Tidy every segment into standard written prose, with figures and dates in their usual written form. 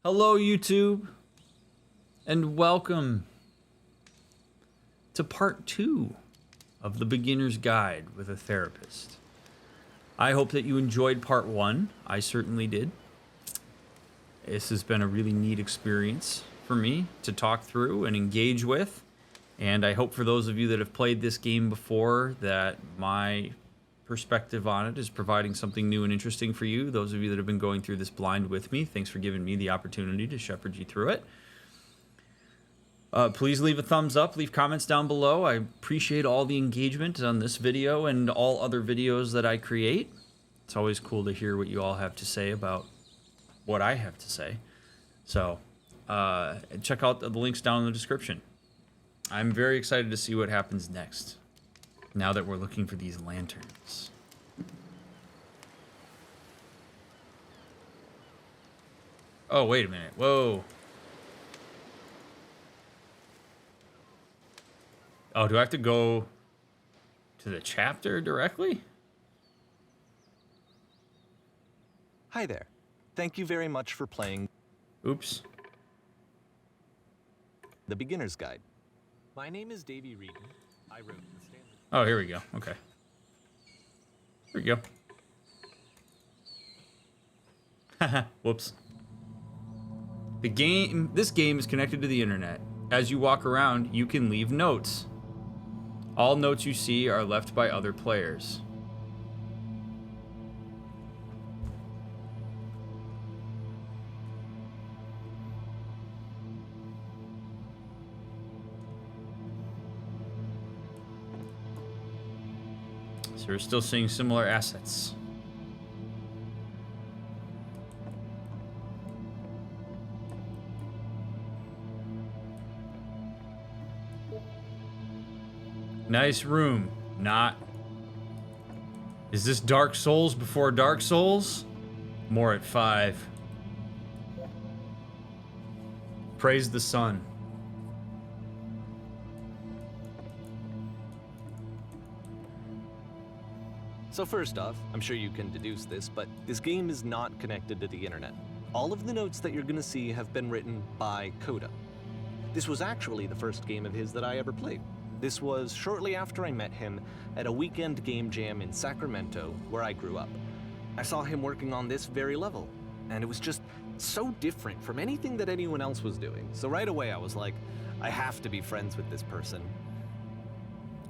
Hello, YouTube, and welcome to part 2 of the Beginner's Guide with a Therapist. I hope that you enjoyed part 1. I certainly did. This has been a really neat experience for me to talk through and engage with, and I hope for those of you that have played this game before that my perspective on it is providing something new and interesting for you. Those of you that have been going through this blind with me, thanks for giving me the opportunity to shepherd you through it. Please leave a thumbs up, leave comments down below. I appreciate all the engagement on this video and all other videos that I create. It's always cool to hear what you all have to say about what I have to say. So check out the links down in the description. I'm very excited to see what happens next, now that we're looking for these lanterns. Oh, wait a minute. Whoa. Oh, do I have to go to the chapter directly? Hi there. Thank you very much for playing Oops. The Beginner's Guide. My name is Davey Reedon. I wrote the standard. Oh, here we go. Okay. Here we go. Haha, whoops. This game is connected to the internet. As you walk around, you can leave notes. All notes you see are left by other players. So we're still seeing similar assets. Nice room. Not. Is this Dark Souls before Dark Souls? More at 5. Praise the sun. So first off, I'm sure you can deduce this, but this game is not connected to the internet. All of the notes that you're gonna see have been written by Coda. This was actually the first game of his that I ever played. This was shortly after I met him at a weekend game jam in Sacramento, where I grew up. I saw him working on this very level, and it was just so different from anything that anyone else was doing. So right away I was like, I have to be friends with this person.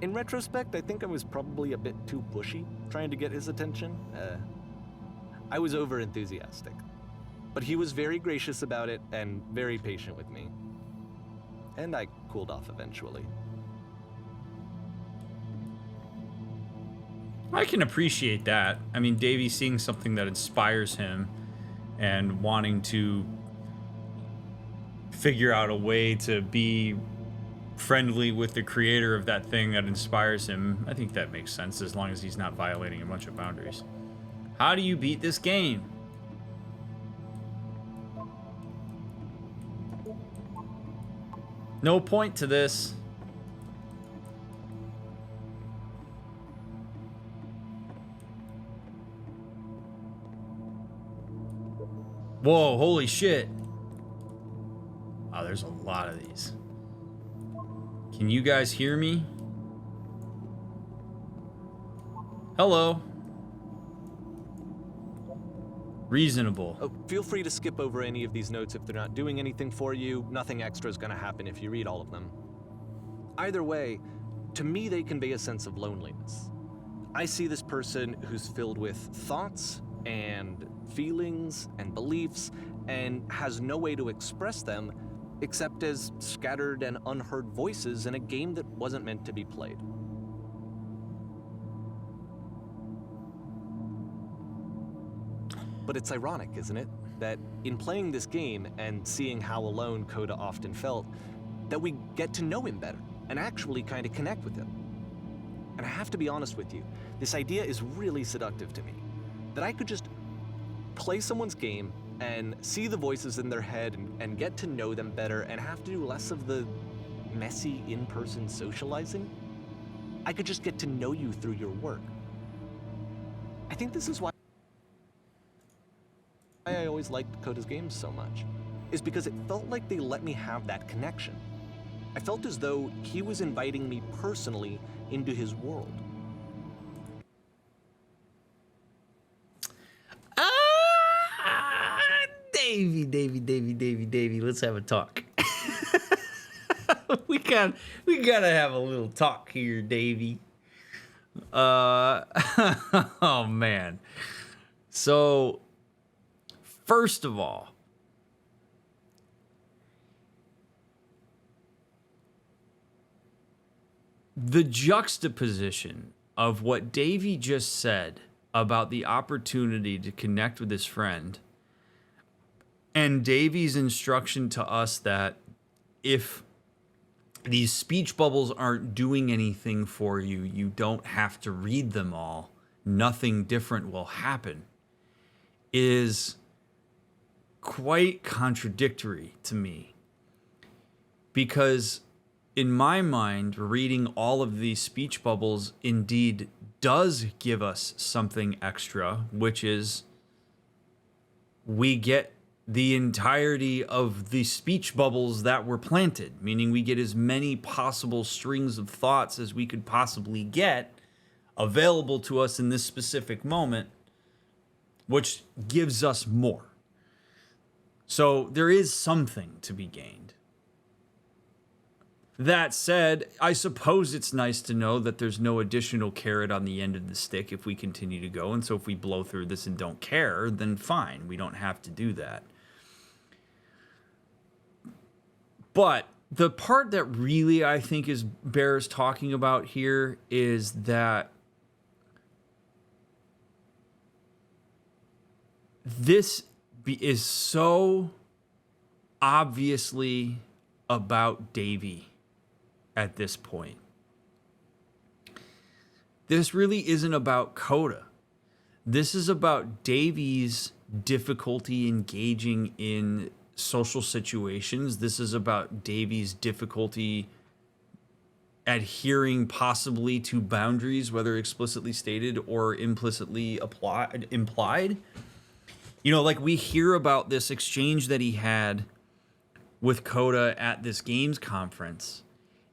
In retrospect, I think I was probably a bit too pushy, trying to get his attention. I was over-enthusiastic. But he was very gracious about it and very patient with me. And I cooled off eventually. I can appreciate that. I mean, Davey seeing something that inspires him and wanting to figure out a way to be friendly with the creator of that thing that inspires him. I think that makes sense as long as he's not violating a bunch of boundaries. How do you beat this game? No point to this. Whoa, holy shit. Wow, there's a lot of these. Can you guys hear me? Hello. Reasonable. Oh, feel free to skip over any of these notes if they're not doing anything for you. Nothing extra is gonna happen if you read all of them. Either way, to me they convey a sense of loneliness. I see this person who's filled with thoughts and feelings and beliefs and has no way to express them except as scattered and unheard voices in a game that wasn't meant to be played. But it's ironic, isn't it, that in playing this game and seeing how alone Coda often felt, that we get to know him better and actually kind of connect with him. And I have to be honest with you, this idea is really seductive to me, that I could just play someone's game and see the voices in their head and get to know them better and have to do less of the messy in-person socializing. I could just get to know you through your work. I think this is why I always liked Coda's games so much. is because it felt like they let me have that connection. I felt as though he was inviting me personally into his world. Davy, let's have a talk. we gotta have a little talk here, Davy. Oh man. So, first of all, the juxtaposition of what Davy just said about the opportunity to connect with his friend and Davy's instruction to us that if these speech bubbles aren't doing anything for you, you don't have to read them all, nothing different will happen, is quite contradictory to me. Because in my mind, reading all of these speech bubbles indeed does give us something extra, which is we get the entirety of the speech bubbles that were planted, meaning we get as many possible strings of thoughts as we could possibly get available to us in this specific moment, which gives us more. So there is something to be gained. That said, I suppose it's nice to know that there's no additional carrot on the end of the stick if we continue to go. And so if we blow through this and don't care, then fine, we don't have to do that. But the part that really I think bears talking about here is that this is so obviously about Davy at this point. This really isn't about Coda. This is about Davy's difficulty engaging in social situations. This is about Davy's difficulty adhering possibly to boundaries, whether explicitly stated or implicitly implied. You know, like we hear about this exchange that he had with Coda at this games conference,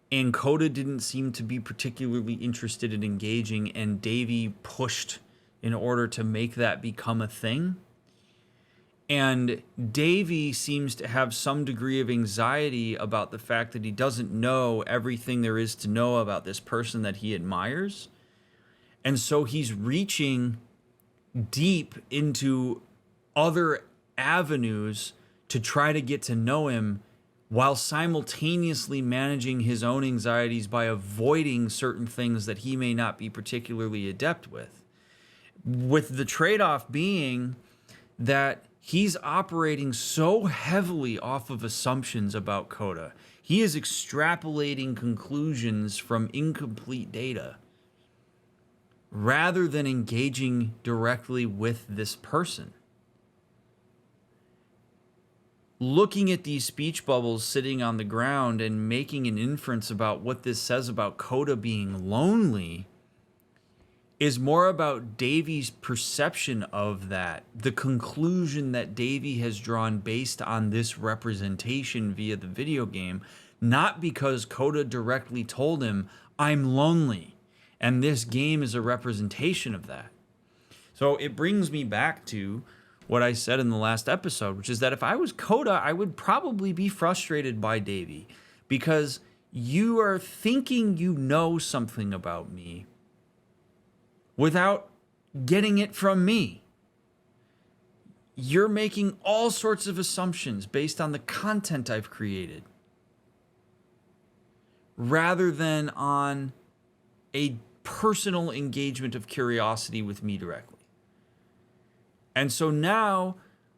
and Coda didn't seem to be particularly interested in engaging, and Davy pushed in order to make that become a thing. And Davy seems to have some degree of anxiety about the fact that he doesn't know everything there is to know about this person that he admires. And so he's reaching deep into other avenues to try to get to know him, while simultaneously managing his own anxieties by avoiding certain things that he may not be particularly adept with the trade-off being that he's operating so heavily off of assumptions about Coda. He is extrapolating conclusions from incomplete data rather than engaging directly with this person. Looking at these speech bubbles sitting on the ground and making an inference about what this says about Coda being lonely is more about Davy's perception of that, the conclusion that Davy has drawn based on this representation via the video game, not because Coda directly told him, I'm lonely, and this game is a representation of that. So it brings me back to what I said in the last episode, which is that if I was Coda, I would probably be frustrated by Davy, because you are thinking you know something about me without getting it from me. You're making all sorts of assumptions based on the content I've created, rather than on a personal engagement of curiosity with me directly. And so now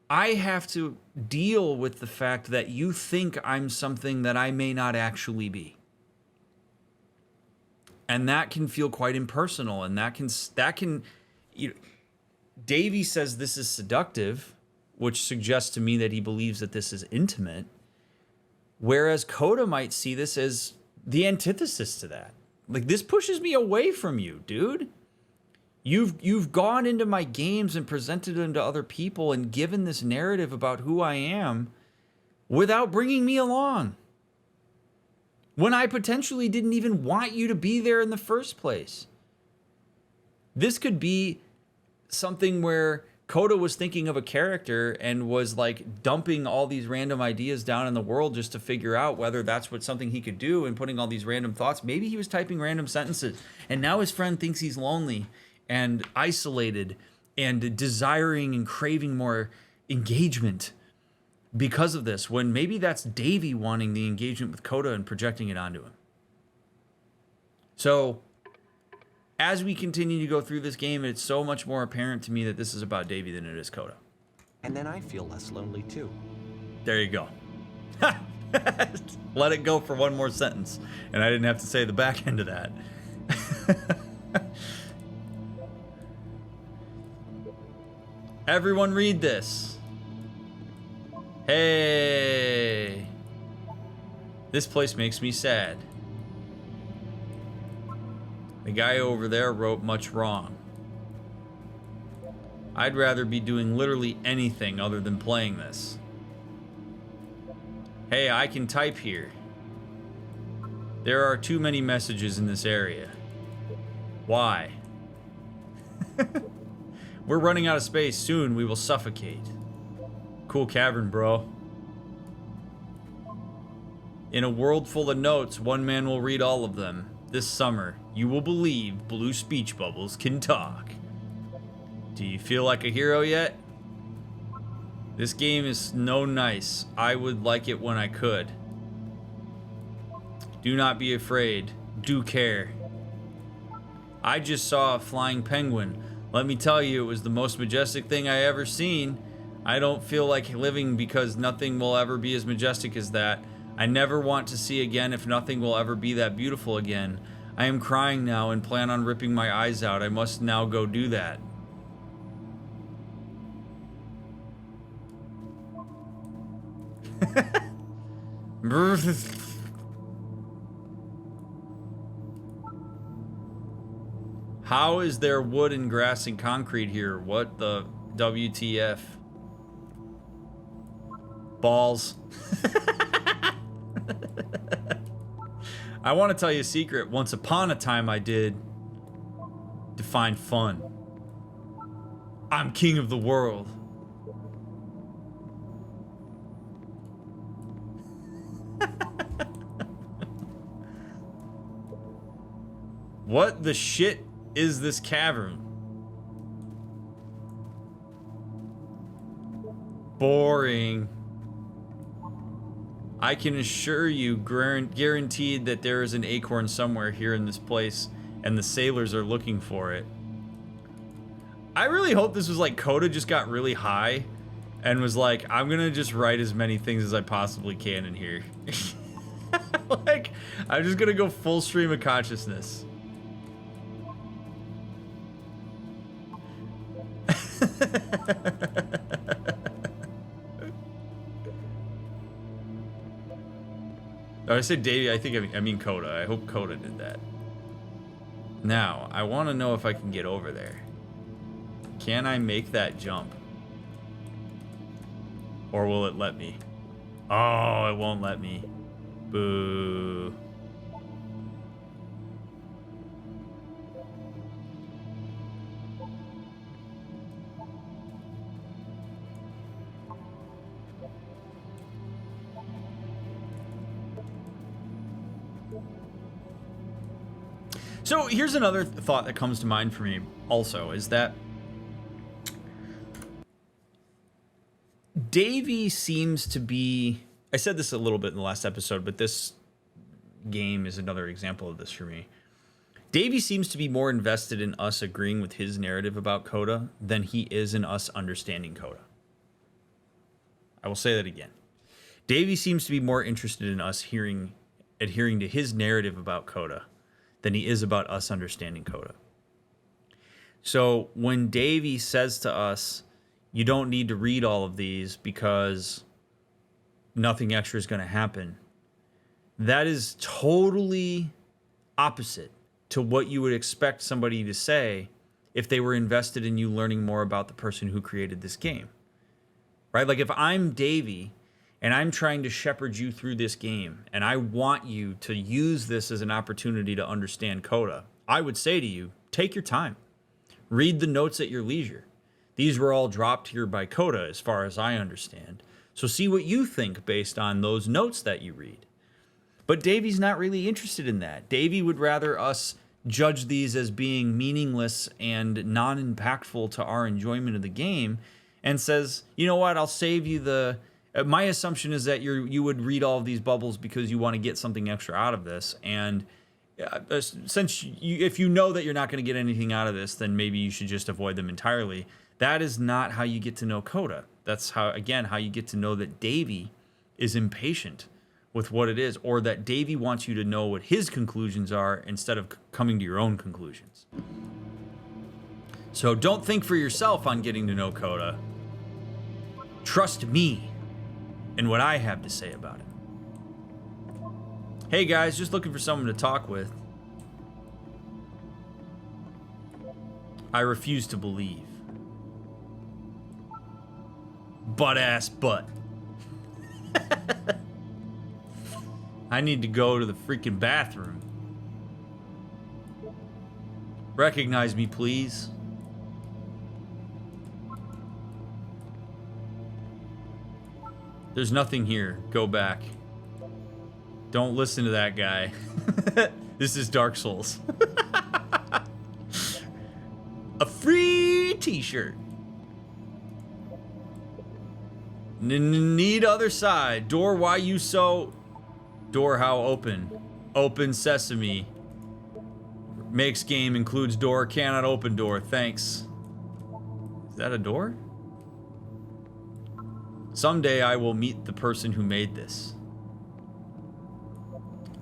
I have to deal with the fact that you think I'm something that I may not actually be. And that can feel quite impersonal, and that can Davy says this is seductive, which suggests to me that he believes that this is intimate, whereas Coda might see this as the antithesis to that. Like, this pushes me away from you, dude. You've gone into my games and presented them to other people and given this narrative about who I am without bringing me along, when I potentially didn't even want you to be there in the first place? This could be something where Coda was thinking of a character and was like dumping all these random ideas down in the world just to figure out whether that's what something he could do, and putting all these random thoughts. Maybe he was typing random sentences, and now his friend thinks he's lonely and isolated and desiring and craving more engagement because of this, when maybe that's Davy wanting the engagement with Coda and projecting it onto him. So as we continue to go through this game, it's so much more apparent to me that this is about Davy than it is Coda. And then I feel less lonely too. There you go. Let it go for one more sentence, and I didn't have to say the back end of that. Everyone read this. Hey. This place makes me sad. The guy over there wrote much wrong. I'd rather be doing literally anything other than playing this. Hey, I can type here. There are too many messages in this area. Why? We're running out of space. Soon we will suffocate. Cool cavern, bro. In a world full of notes, one man will read all of them. This summer, you will believe blue speech bubbles can talk. Do you feel like a hero yet? This game is no nice. I would like it when I could. Do not be afraid. Do care. I just saw a flying penguin. Let me tell you, it was the most majestic thing I ever seen. I don't feel like living because nothing will ever be as majestic as that. I never want to see again if nothing will ever be that beautiful again. I am crying now and plan on ripping my eyes out. I must now go do that. How is there wood and grass and concrete here? What the WTF? Balls. I want to tell you a secret. Once upon a time I did define fun. I'm king of the world. What the shit is this cavern? Boring. I can assure you, guaranteed, that there is an acorn somewhere here in this place, and the sailors are looking for it. I really hope this was like Coda just got really high and was like, I'm gonna just write as many things as I possibly can in here. Like, I'm just gonna go full stream of consciousness. Oh, I said Davey, I mean Coda. I hope Coda did that. Now, I want to know if I can get over there. Can I make that jump? Or will it let me? Oh, it won't let me. Boo. So here's another thought that comes to mind for me also, is that Davy seems to be, I said this a little bit in the last episode, but this game is another example of this for me. Davy seems to be more invested in us agreeing with his narrative about Coda than he is in us understanding Coda. I will say that again. Davy seems to be more interested in us adhering to his narrative about Coda than he is about us understanding Coda. So when Davy says to us, you don't need to read all of these because nothing extra is going to happen, that is totally opposite to what you would expect somebody to say if they were invested in you learning more about the person who created this game. Right? Like if I'm Davy And I'm trying to shepherd you through this game. And I want you to use this as an opportunity to understand Coda. I would say to you, take your time. Read the notes at your leisure. These were all dropped here by Coda, as far as I understand. So see what you think based on those notes that you read. But Davy's not really interested in that. Davy would rather us judge these as being meaningless and non-impactful to our enjoyment of the game, and says, you know what, I'll save you the... My assumption is that you would read all of these bubbles because you want to get something extra out of this, and since if you know that you're not going to get anything out of this, then maybe you should just avoid them entirely. That is not how you get to know Coda. That's how you get to know that Davy is impatient with what it is, or that Davy wants you to know what his conclusions are instead of coming to your own conclusions. So don't think for yourself on getting to know Coda. Trust me in what I have to say about it. Hey guys, just looking for someone to talk with. I refuse to believe. Butt-ass butt. I need to go to the freaking bathroom. Recognize me, please. There's nothing here. Go back. Don't listen to that guy. This is Dark Souls. A free t-shirt. Need other side. Door, why you so... Door, how open? Open sesame. Makes game, includes door, cannot open door. Thanks. Is that a door? Someday I will meet the person who made this.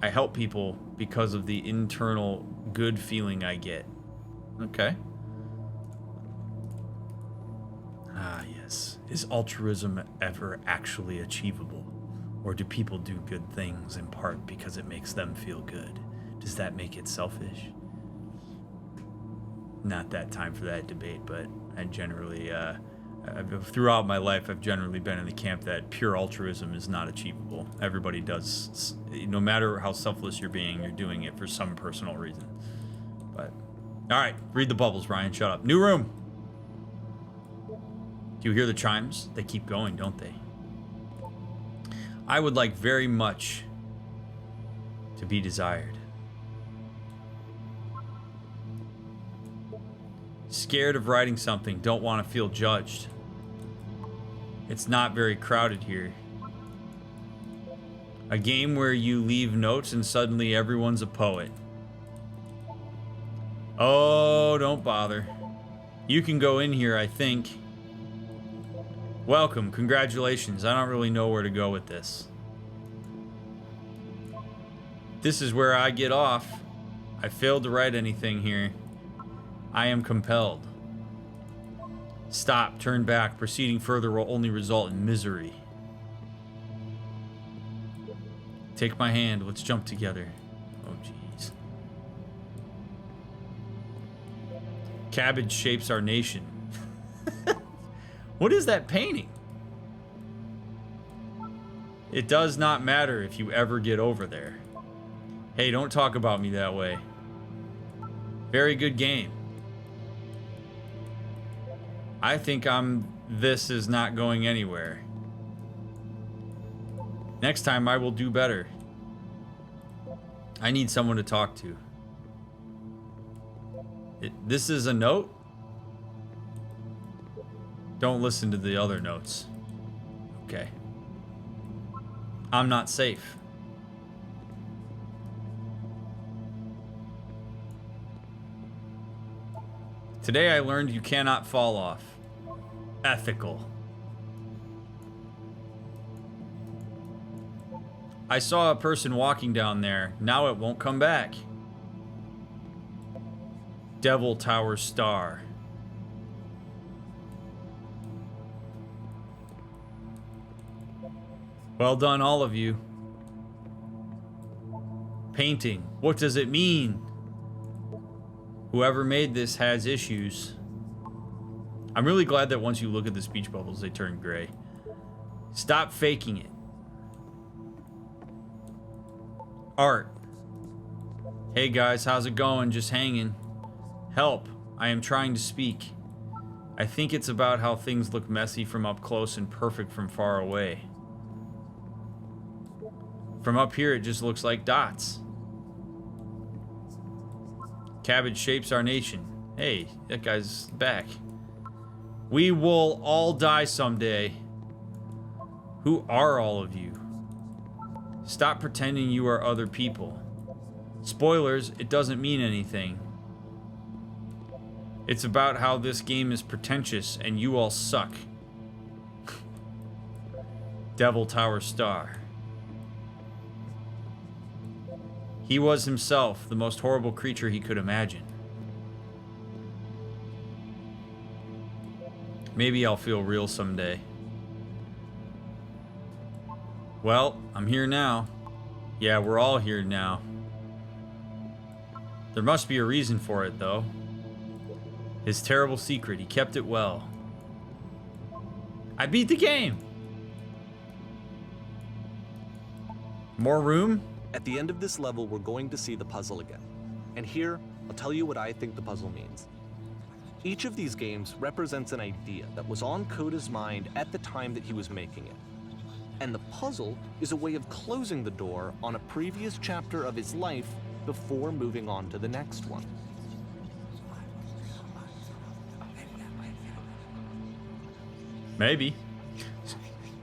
I help people because of the internal good feeling I get. Okay. Ah, yes. Is altruism ever actually achievable? Or do people do good things in part because it makes them feel good? Does that make it selfish? Not that time for that debate, but I generally, throughout my life, I've generally been in the camp that pure altruism is not achievable. Everybody does, no matter how selfless you're being, you're doing it for some personal reason. But, all right, read the bubbles, Ryan, shut up. New room. Do you hear the chimes? They keep going, don't they? I would like very much to be desired. Scared of writing something, don't want to feel judged. It's not very crowded here. A game where you leave notes and suddenly everyone's a poet. Oh, don't bother. You can go in here, I think. Welcome, congratulations. I don't really know where to go with this. This is where I get off. I failed to write anything here. I am compelled. Stop, turn back. Proceeding further will only result in misery. Take my hand, let's jump together. Oh, jeez. Cabbage shapes our nation. What is that painting? It does not matter if you ever get over there. Hey, don't talk about me that way. Very good game. I think this is not going anywhere. Next time I will do better. I need someone to talk to. This is a note? Don't listen to the other notes. Okay. I'm not safe. Today I learned you cannot fall off. Ethical. I saw a person walking down there. Now it won't come back. Devil Tower Star. Well done, all of you. Painting. What does it mean? Whoever made this has issues. I'm really glad that once you look at the speech bubbles, they turn gray. Stop faking it. Art. Hey guys, how's it going? Just hanging. Help. I am trying to speak. I think it's about how things look messy from up close and perfect from far away. From up here, it just looks like dots. Cabbage shapes our nation. Hey, that guy's back. We will all die someday. Who are all of you? Stop pretending you are other people. Spoilers, it doesn't mean anything. It's about how this game is pretentious and you all suck. Devil Tower Star. He was himself the most horrible creature he could imagine. Maybe I'll feel real someday. Well, I'm here now. Yeah, we're all here now. There must be a reason for it, though. His terrible secret, he kept it well. I beat the game! More room? At the end of this level, we're going to see the puzzle again. And here, I'll tell you what I think the puzzle means. Each of these games represents an idea that was on Coda's mind at the time that he was making it. And the puzzle is a way of closing the door on a previous chapter of his life before moving on to the next one. Maybe.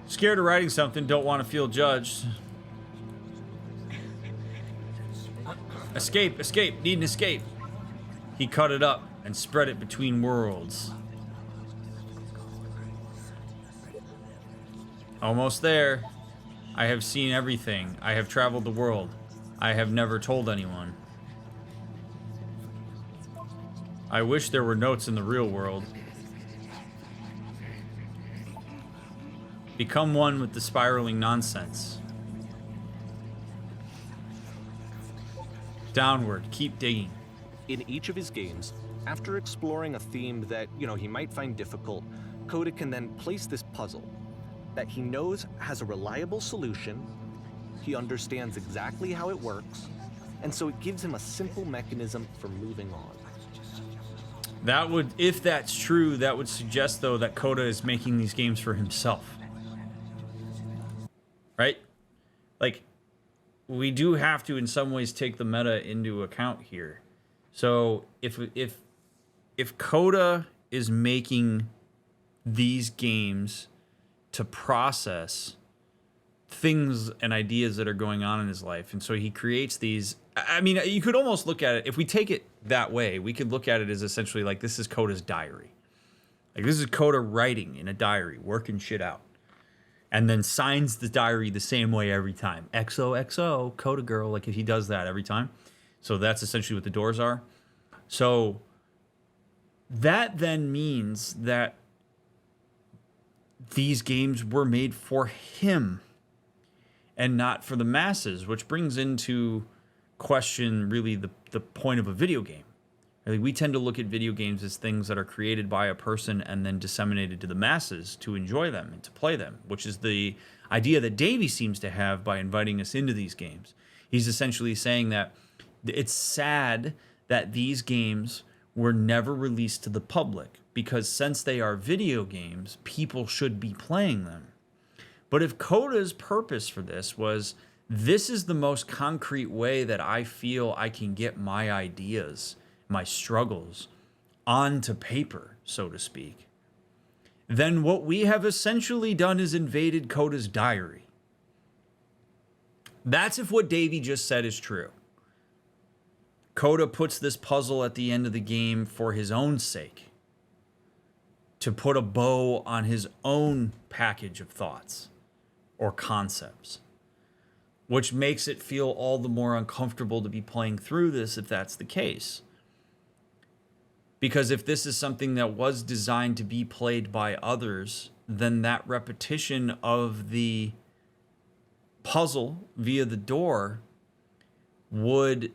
Scared of writing something, don't want to feel judged. Escape, escape, need an escape. He cut it up and spread it between worlds. Almost there. I have seen everything. I have traveled the world. I have never told anyone. I wish there were notes in the real world. Become one with the spiraling nonsense. Downward, keep digging. In each of his games, after exploring a theme that, he might find difficult, Coda can then place this puzzle that he knows has a reliable solution, he understands exactly how it works, and so it gives him a simple mechanism for moving on. That would, if that's true, that would suggest, though, that Coda is making these games for himself. Right? Like, we do have to, in some ways, take the meta into account here. So, if Coda is making these games to process things and ideas that are going on in his life, and so he creates these... I mean, you could almost look at it, if we take it that way, we could look at it as essentially like this is Coda's diary. Like, this is Coda writing in a diary, working shit out. And then signs the diary the same way every time. XOXO, Coda Girl, like if he does that every time. So that's essentially what the doors are. So that then means that these games were made for him and not for the masses, which brings into question really the point of a video game. Like, we tend to look at video games as things that are created by a person and then disseminated to the masses to enjoy them and to play them, which is the idea that Davey seems to have by inviting us into these games. He's essentially saying that it's sad that these games were never released to the public because since they are video games, people should be playing them. But if Coda's purpose for this was, this is the most concrete way that I feel I can get my ideas, my struggles, onto paper, so to speak, then what we have essentially done is invaded Coda's diary. That's if what Davey just said is true. Coda puts this puzzle at the end of the game for his own sake, to put a bow on his own package of thoughts or concepts, which makes it feel all the more uncomfortable to be playing through this if that's the case. Because if this is something that was designed to be played by others, then that repetition of the puzzle via the door would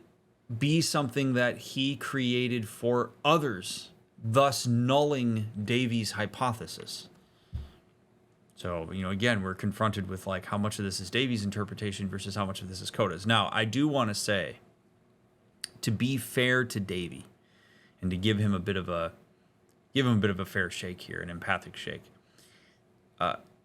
be something that he created for others, thus nulling Davey's hypothesis. So, you know, again, we're confronted with like how much of this is Davy's interpretation versus how much of this is Coda's. Now, I do want to say, to be fair to Davy, and to give him a bit of a fair shake here, an empathic shake.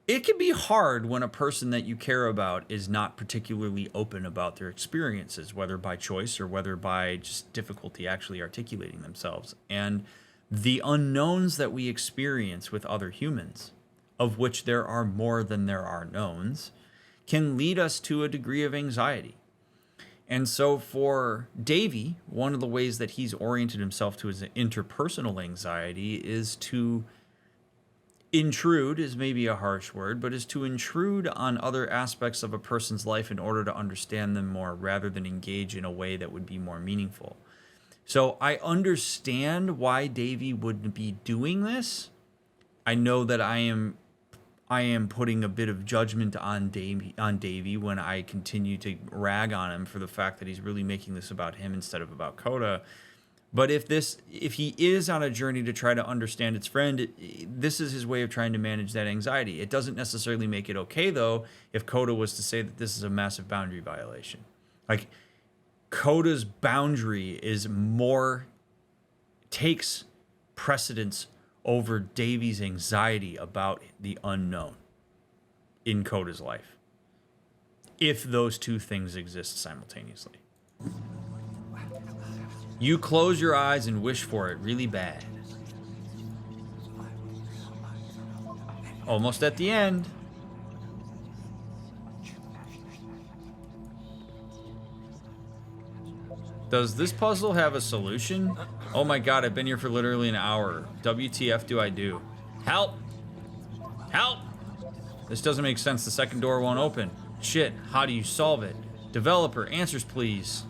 It can be hard when a person that you care about is not particularly open about their experiences, whether by choice or whether by just difficulty actually articulating themselves. And the unknowns that we experience with other humans, of which there are more than there are knowns, can lead us to a degree of anxiety. And so for Davy, one of the ways that he's oriented himself to his interpersonal anxiety is to intrude, is maybe a harsh word, but is to intrude on other aspects of a person's life in order to understand them more rather than engage in a way that would be more meaningful. So I understand why Davy would be doing this. I know that I am putting a bit of judgment on Davy when I continue to rag on him for the fact that he's really making this about him instead of about Coda. But if he is on a journey to try to understand its friend, this is his way of trying to manage that anxiety. It doesn't necessarily make it okay, though, if Coda was to say that this is a massive boundary violation. Like, Coda's boundary takes precedence over Davy's anxiety about the unknown in Coda's life, if those two things exist simultaneously. You close your eyes and wish for it really bad. Almost at the end. Does this puzzle have a solution? Oh my god, I've been here for literally an hour. WTF do I do? Help! Help! This doesn't make sense. The second door won't open. Shit, how do you solve it? Developer, answers please.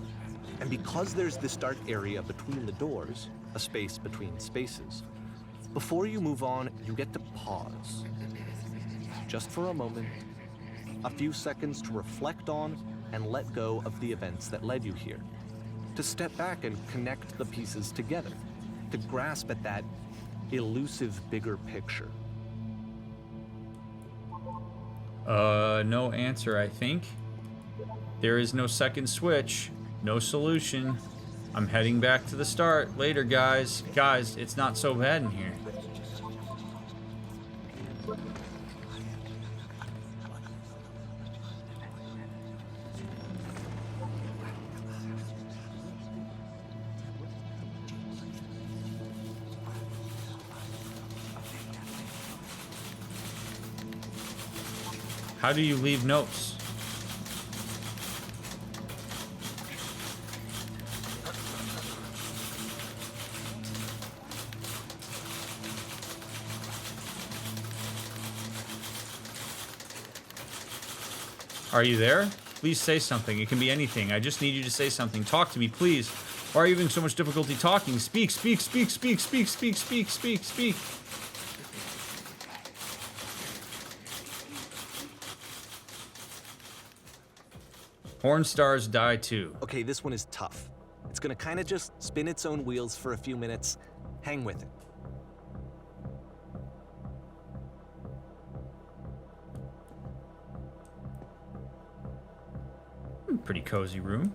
And because there's this dark area between the doors, a space between spaces, before you move on, you get to pause. Just for a moment, a few seconds to reflect on and let go of the events that led you here. To step back and connect the pieces together. To grasp at that elusive bigger picture. No answer, I think. There is no second switch. No solution. I'm heading back to the start. Later, guys. Guys, it's not so bad in here. How do you leave notes? Are you there? Please say something. It can be anything. I just need you to say something. Talk to me, please. Why are you having so much difficulty talking? Speak, speak, speak, speak, speak, speak, speak, speak, speak. Porn stars die too. Okay, this one is tough. It's gonna kind of just spin its own wheels for a few minutes. Hang with it. Pretty cozy room.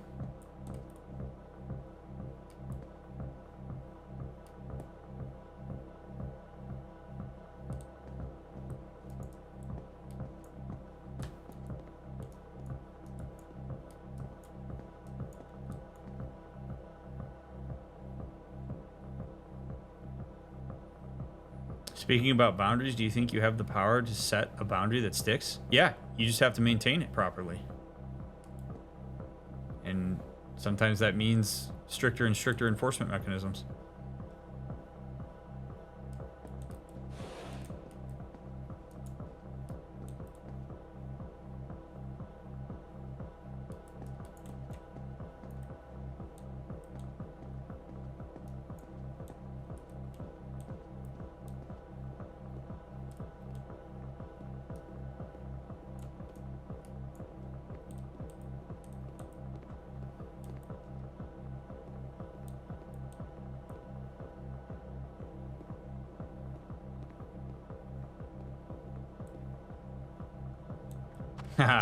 Speaking about boundaries, do you think you have the power to set a boundary that sticks? Yeah, you just have to maintain it properly. And sometimes that means stricter and stricter enforcement mechanisms.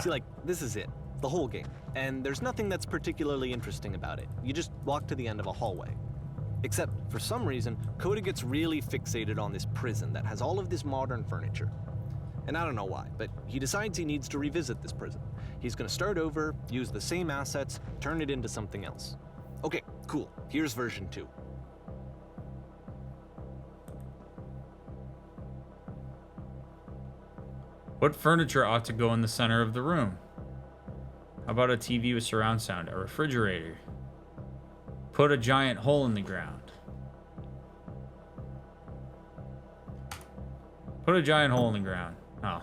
See, like, this is it. The whole game. And there's nothing that's particularly interesting about it. You just walk to the end of a hallway. Except, for some reason, Coda gets really fixated on this prison that has all of this modern furniture. And I don't know why, but he decides he needs to revisit this prison. He's gonna start over, use the same assets, turn it into something else. Okay, cool. Here's version 2. What furniture ought to go in the center of the room? How about a TV with surround sound? A refrigerator? Put a giant hole in the ground. Put a giant hole in the ground. Oh.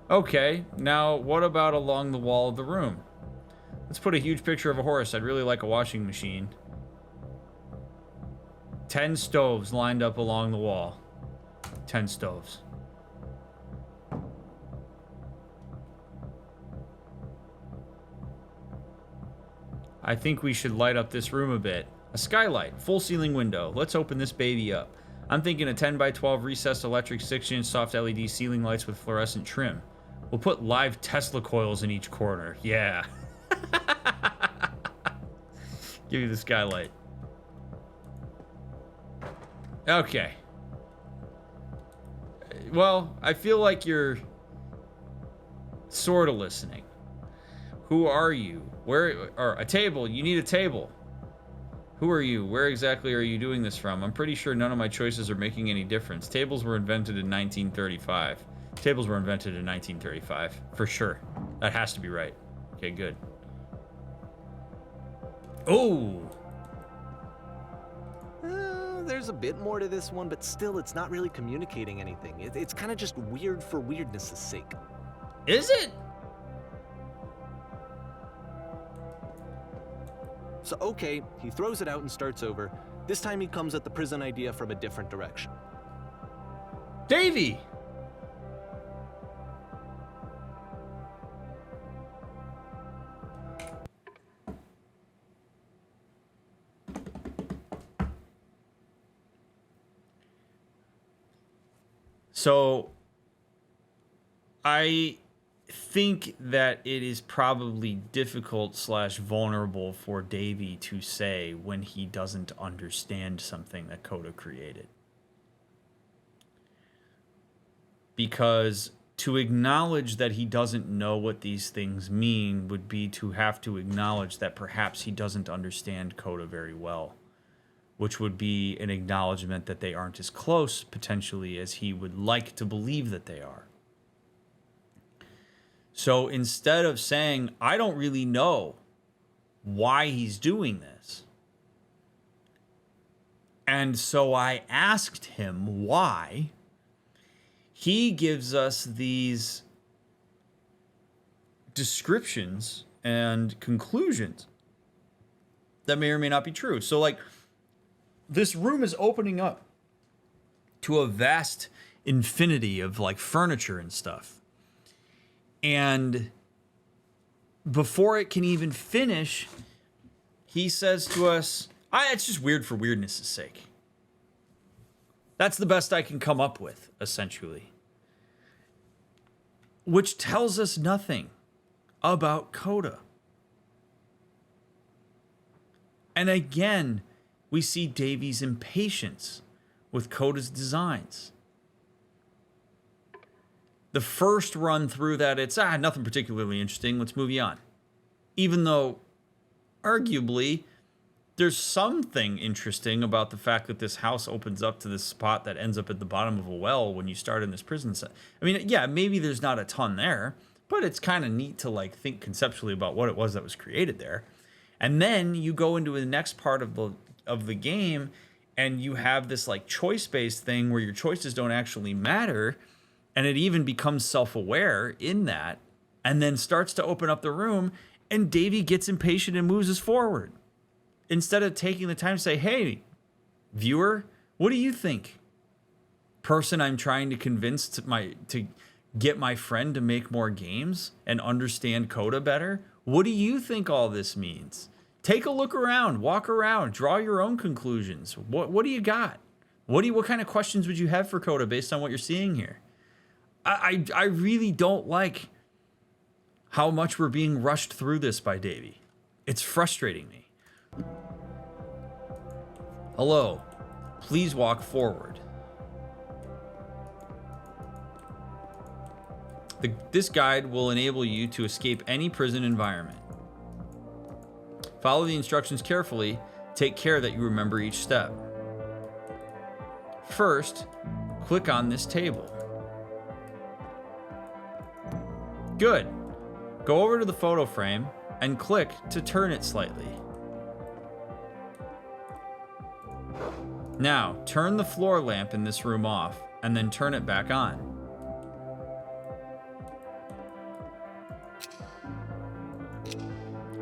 Okay, now what about along the wall of the room? Let's put a huge picture of a horse. I'd really like a washing machine. 10 stoves lined up along the wall. 10 stoves. I think we should light up this room a bit. A skylight, full ceiling window. Let's open this baby up. I'm thinking a 10 by 12 recessed electric 6-inch soft LED ceiling lights with fluorescent trim. We'll put live Tesla coils in each corner. Yeah. Give me the skylight. Okay. Well, I feel like you're sort of listening. Who are you? Where, or a table, you need a table. Who are you? Where exactly are you doing this from? I'm pretty sure none of my choices are making any difference. Tables were invented in 1935. Tables were invented in 1935, for sure. That has to be right. Okay, good. Oh! There's a bit more to this one, but still, it's not really communicating anything. It's kind of just weird for weirdness' sake. Is it? So, okay, he throws it out and starts over. This time he comes at the prison idea from a different direction. Davey! So, I think that it is probably difficult / vulnerable for Davey to say when he doesn't understand something that Coda created. Because to acknowledge that he doesn't know what these things mean would be to have to acknowledge that perhaps he doesn't understand Coda very well, which would be an acknowledgement that they aren't as close, potentially, as he would like to believe that they are. So instead of saying, I don't really know why he's doing this, and so I asked him why, he gives us these descriptions and conclusions that may or may not be true. So, like, this room is opening up to a vast infinity of, like, furniture and stuff. And before it can even finish, he says to us, it's just weird for weirdness' sake. That's the best I can come up with, essentially. Which tells us nothing about Coda. And again, we see Davey's impatience with Coda's designs. The first run through that, it's nothing particularly interesting. Let's move you on. Even though, arguably, there's something interesting about the fact that this house opens up to this spot that ends up at the bottom of a well when you start in this prison set. I mean, yeah, maybe there's not a ton there, but it's kind of neat to, like, think conceptually about what it was that was created there. And then you go into the next part of the game, and you have this, like, choice-based thing where your choices don't actually matter. And it even becomes self-aware in that, and then starts to open up the room, and Davey gets impatient and moves us forward. Instead of taking the time to say, hey, viewer, what do you think? Person I'm trying to convince to get my friend to make more games and understand Coda better, what do you think all this means? Take a look around, walk around, draw your own conclusions. What do you got? What kind of questions would you have for Coda based on what you're seeing here? I really don't like how much we're being rushed through this by Davy. It's frustrating me. Hello. Please walk forward. This guide will enable you to escape any prison environment. Follow the instructions carefully. Take care that you remember each step. First, click on this table. Good. Go over to the photo frame and click to turn it slightly. Now, turn the floor lamp in this room off and then turn it back on.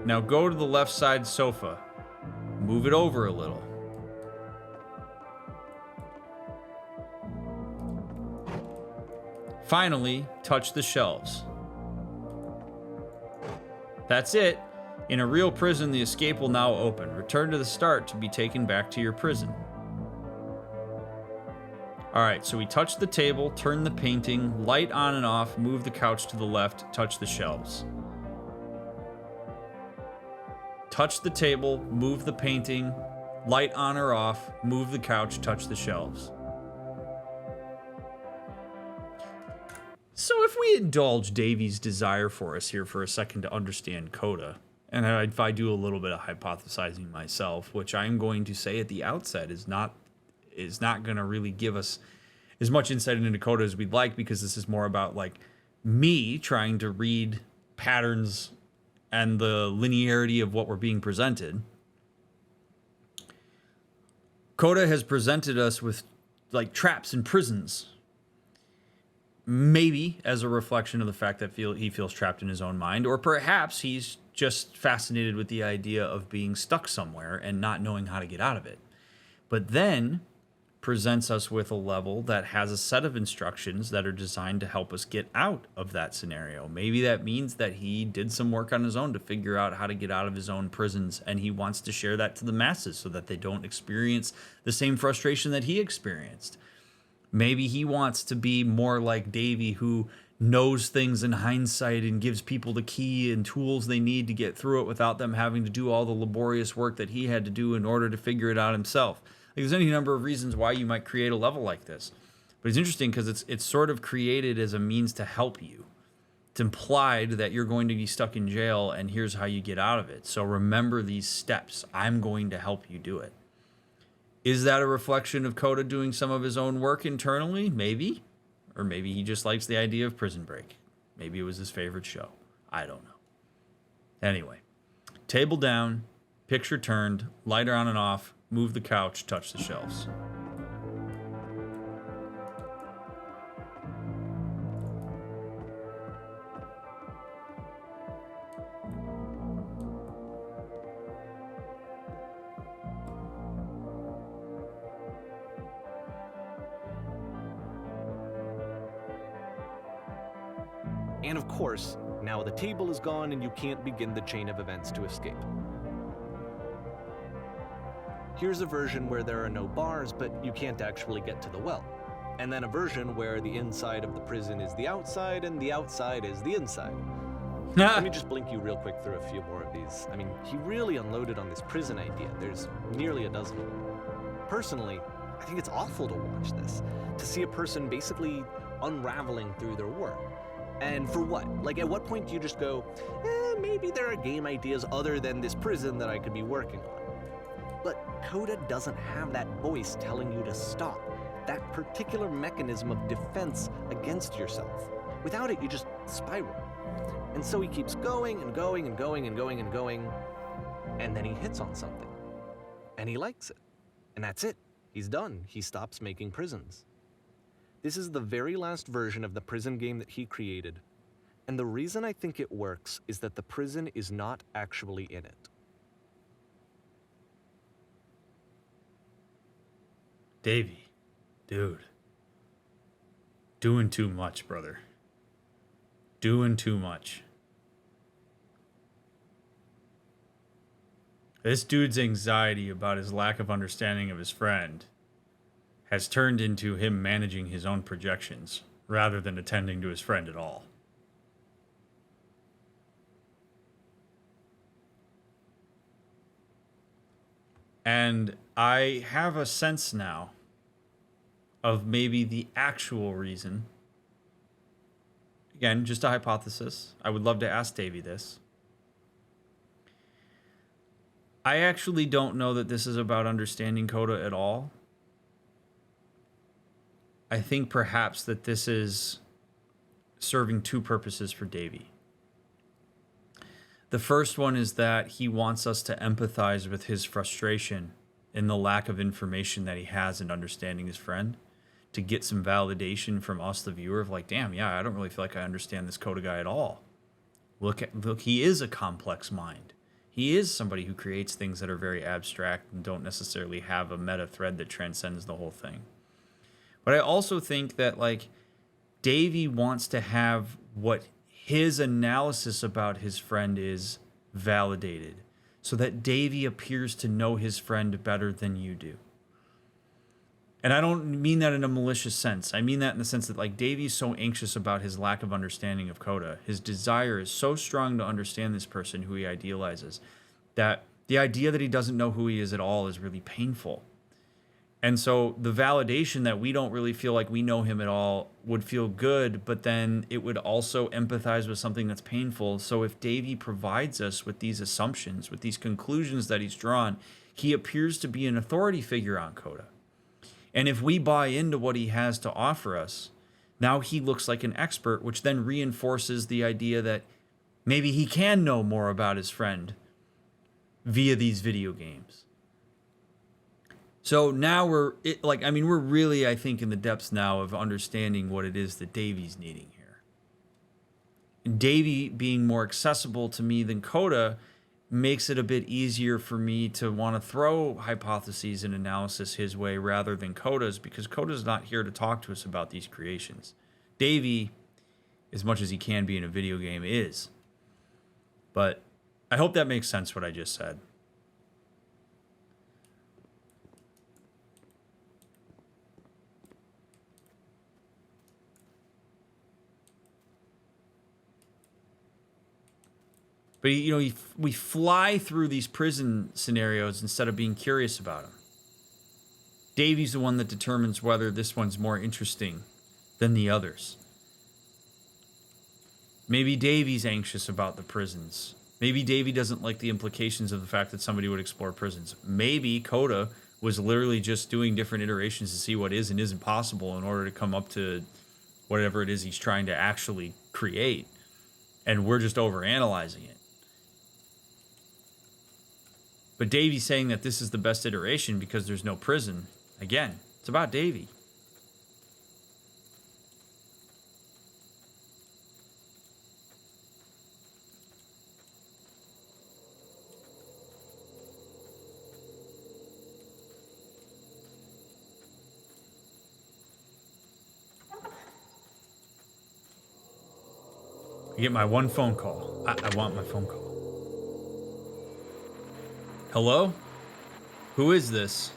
Now go to the left side sofa. Move it over a little. Finally, touch the shelves. That's it. In a real prison, the escape will now open. Return to the start to be taken back to your prison. All right, so we touch the table, turn the painting, light on and off, move the couch to the left, touch the shelves. Touch the table, move the painting, light on or off, move the couch, touch the shelves. So if we indulge Davy's desire for us here for a second to understand Coda, and if I do a little bit of hypothesizing myself, which I'm going to say at the outset is not going to really give us as much insight into Coda as we'd like, because this is more about like me trying to read patterns and the linearity of what we're being presented. Coda has presented us with like traps and prisons, maybe as a reflection of the fact that he feels trapped in his own mind, or perhaps he's just fascinated with the idea of being stuck somewhere and not knowing how to get out of it. But then presents us with a level that has a set of instructions that are designed to help us get out of that scenario. Maybe that means that he did some work on his own to figure out how to get out of his own prisons, and he wants to share that to the masses so that they don't experience the same frustration that he experienced. Maybe he wants to be more like Davy, who knows things in hindsight and gives people the key and tools they need to get through it without them having to do all the laborious work that he had to do in order to figure it out himself. Like, there's any number of reasons why you might create a level like this. But it's interesting because it's sort of created as a means to help you. It's implied that you're going to be stuck in jail and here's how you get out of it. So remember these steps. I'm going to help you do it. Is that a reflection of Coda doing some of his own work internally? Maybe. Or maybe he just likes the idea of Prison Break. Maybe it was his favorite show. I don't know. Anyway, table down, picture turned, lighter on and off, move the couch, touch the shelves. And of course, now the table is gone and you can't begin the chain of events to escape. Here's a version where there are no bars, but you can't actually get to the well. And then a version where the inside of the prison is the outside and the outside is the inside. Let me just blink you real quick through a few more of these. I mean, he really unloaded on this prison idea. There's nearly a dozen of them. Personally, I think it's awful to watch this, to see a person basically unraveling through their work. And for what? Like, at what point do you just go, maybe there are game ideas other than this prison that I could be working on? But Coda doesn't have that voice telling you to stop, that particular mechanism of defense against yourself. Without it, you just spiral. And so he keeps going and going and going and going and going, and then he hits on something. And he likes it. And that's it. He's done. He stops making prisons. This is the very last version of the prison game that he created. And the reason I think it works is that the prison is not actually in it. Davy, dude. Doing too much, brother. Doing too much. This dude's anxiety about his lack of understanding of his friend has turned into him managing his own projections rather than attending to his friend at all. And I have a sense now of maybe the actual reason. Again, just a hypothesis. I would love to ask Davey this. I actually don't know that this is about understanding Coda at all. I think perhaps that this is serving two purposes for Davey. The first one is that he wants us to empathize with his frustration in the lack of information that he has in understanding his friend, to get some validation from us, the viewer, of like, damn, yeah, I don't really feel like I understand this Coda guy at all. Look, he is a complex mind. He is somebody who creates things that are very abstract and don't necessarily have a meta thread that transcends the whole thing. But I also think that, like, Davey wants to have what his analysis about his friend is validated, so that Davey appears to know his friend better than you do. And I don't mean that in a malicious sense. I mean that in the sense that, like, Davey's so anxious about his lack of understanding of Coda. His desire is so strong to understand this person who he idealizes, that the idea that he doesn't know who he is at all is really painful. And so the validation that we don't really feel like we know him at all would feel good, but then it would also empathize with something that's painful. So if Davey provides us with these assumptions, with these conclusions that he's drawn, he appears to be an authority figure on Coda. And if we buy into what he has to offer us, now he looks like an expert, which then reinforces the idea that maybe he can know more about his friend via these video games. So now we're really, I think, in the depths now of understanding what it is that Davey's needing here. And Davey being more accessible to me than Coda makes it a bit easier for me to want to throw hypotheses and analysis his way rather than Coda's, because Coda's not here to talk to us about these creations. Davey, as much as he can be in a video game, is. But I hope that makes sense what I just said. But, you know, we fly through these prison scenarios instead of being curious about them. Davey's the one that determines whether this one's more interesting than the others. Maybe Davey's anxious about the prisons. Maybe Davey doesn't like the implications of the fact that somebody would explore prisons. Maybe Coda was literally just doing different iterations to see what is and isn't possible in order to come up to whatever it is he's trying to actually create. And we're just overanalyzing it. But Davey's saying that this is the best iteration because there's no prison. Again, it's about Davey. I get my one phone call. I want my phone call. Hello? Who is this?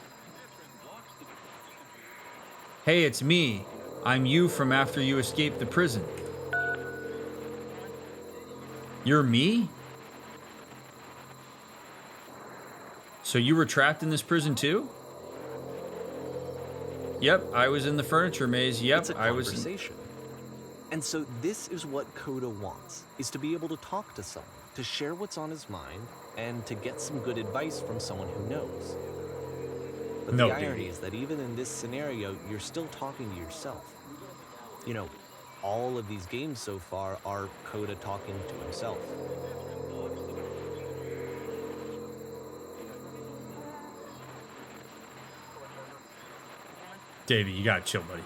Hey, it's me. I'm you from after you escaped the prison. You're me? So you were trapped in this prison too? Yep, I was in the furniture maze. Yep, it's a conversation. And so this is what Coda wants, is to be able to talk to someone, to share what's on his mind, and to get some good advice from someone who knows. But the irony is that even in this scenario, you're still talking to yourself. You know, all of these games so far are Coda talking to himself. Davey, you gotta chill, buddy.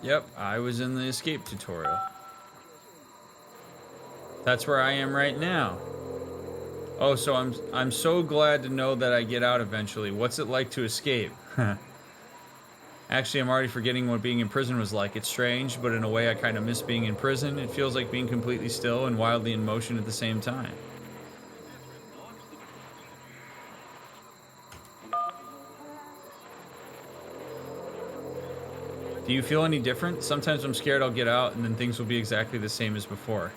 Yep, I was in the escape tutorial. That's where I am right now. Oh, so I'm so glad to know that I get out eventually. What's it like to escape? Actually, I'm already forgetting what being in prison was like. It's strange, but in a way I kind of miss being in prison. It feels like being completely still and wildly in motion at the same time. Do you feel any different? Sometimes I'm scared I'll get out and then things will be exactly the same as before.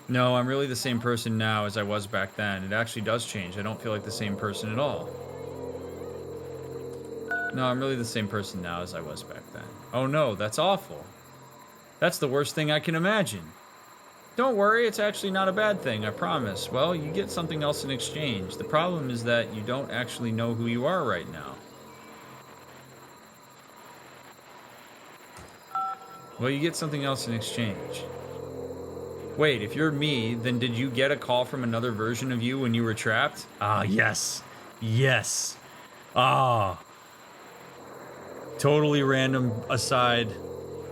No, I'm really the same person now as I was back then. It actually does change. I don't feel like the same person at all. No, I'm really the same person now as I was back then. Oh no, that's awful. That's the worst thing I can imagine. Don't worry, it's actually not a bad thing, I promise. Well, you get something else in exchange. The problem is that you don't actually know who you are right now. Well, you get something else in exchange. Wait, if you're me, then did you get a call from another version of you when you were trapped? Ah, yes. Yes. Ah. Totally random aside.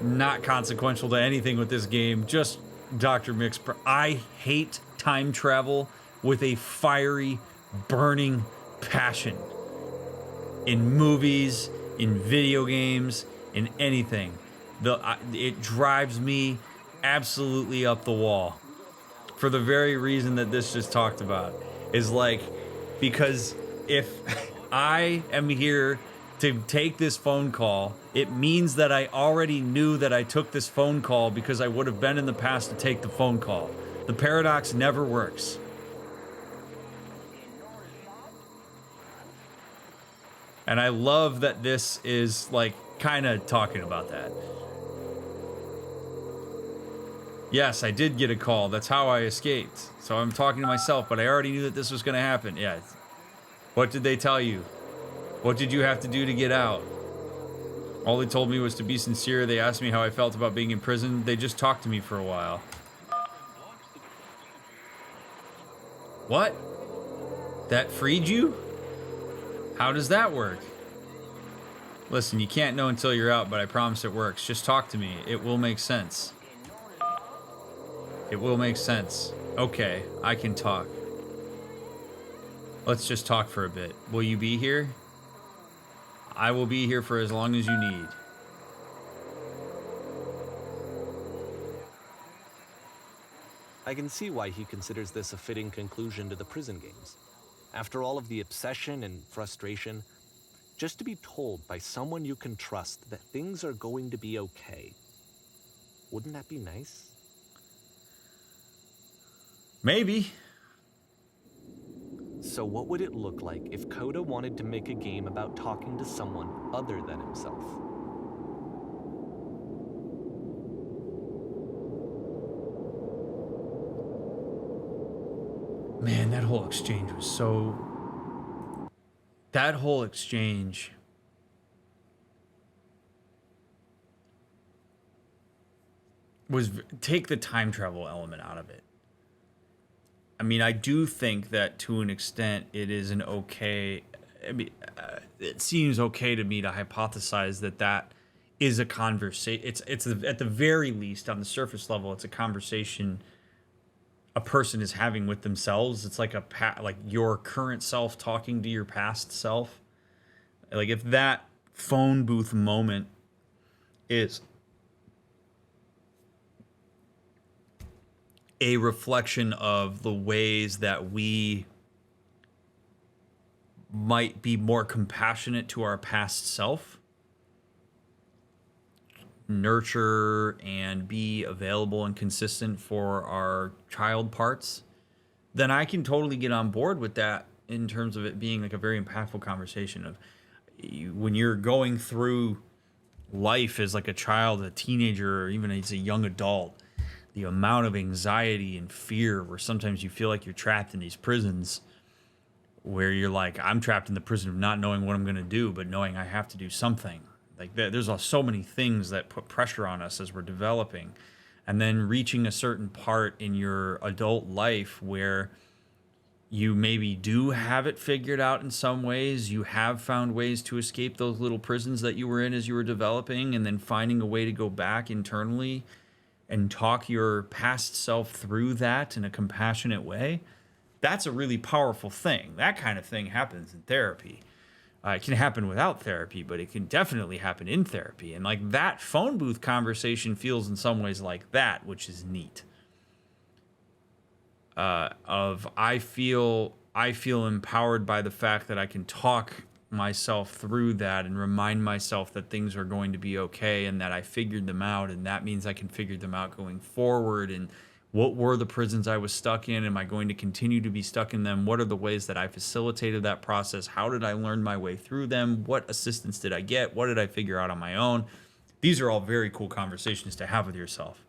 Not consequential to anything with this game. Just DrMick's. I hate time travel with a fiery, burning passion. In movies, in video games, in anything. It drives me absolutely up the wall for the very reason that this just talked about, is like, because if I am here to take this phone call, it means that I already knew that I took this phone call because I would have been in the past to take the phone call. The paradox never works. And I love that this is like kind of talking about that. Yes, I did get a call. That's how I escaped. So I'm talking to myself, but I already knew that this was going to happen. Yeah. What did they tell you? What did you have to do to get out? All they told me was to be sincere. They asked me how I felt about being in prison. They just talked to me for a while. What? That freed you? How does that work? Listen, you can't know until you're out, but I promise it works. Just talk to me. It will make sense. It will make sense. Okay, I can talk. Let's just talk for a bit. Will you be here? I will be here for as long as you need. I can see why he considers this a fitting conclusion to the prison games. After all of the obsession and frustration, just to be told by someone you can trust that things are going to be okay. Wouldn't that be nice? Maybe. So what would it look like if Coda wanted to make a game about talking to someone other than himself? Man, that whole exchange was so... That whole exchange... was... Take the time travel element out of it. I mean, I do think that to an extent it is an okay... I mean, it seems okay to me to hypothesize that that is a conversation. It's at the very least, on the surface level, it's a conversation a person is having with themselves. It's like like your current self talking to your past self. Like if that phone booth moment is a reflection of the ways that we might be more compassionate to our past self, nurture and be available and consistent for our child parts, then I can totally get on board with that in terms of it being like a very impactful conversation of when you're going through life as like a child, a teenager, or even as a young adult, the amount of anxiety and fear where sometimes you feel like you're trapped in these prisons where you're like, I'm trapped in the prison of not knowing what I'm going to do, but knowing I have to do something. Like there's so many things that put pressure on us as we're developing. And then reaching a certain part in your adult life where you maybe do have it figured out in some ways. You have found ways to escape those little prisons that you were in as you were developing, and then finding a way to go back internally and talk your past self through that in a compassionate way. That's a really powerful thing. That kind of thing happens in therapy. It can happen without therapy, but it can definitely happen in therapy. And like that phone booth conversation feels in some ways like that, which is neat. I feel empowered by the fact that I can talk myself through that and remind myself that things are going to be okay and that I figured them out, and that means I can figure them out going forward. And what were the prisons I was stuck in? Am I going to continue to be stuck in them? What are the ways that I facilitated that process? How did I learn my way through them? What assistance did I get? What did I figure out on my own? These are all very cool conversations to have with yourself.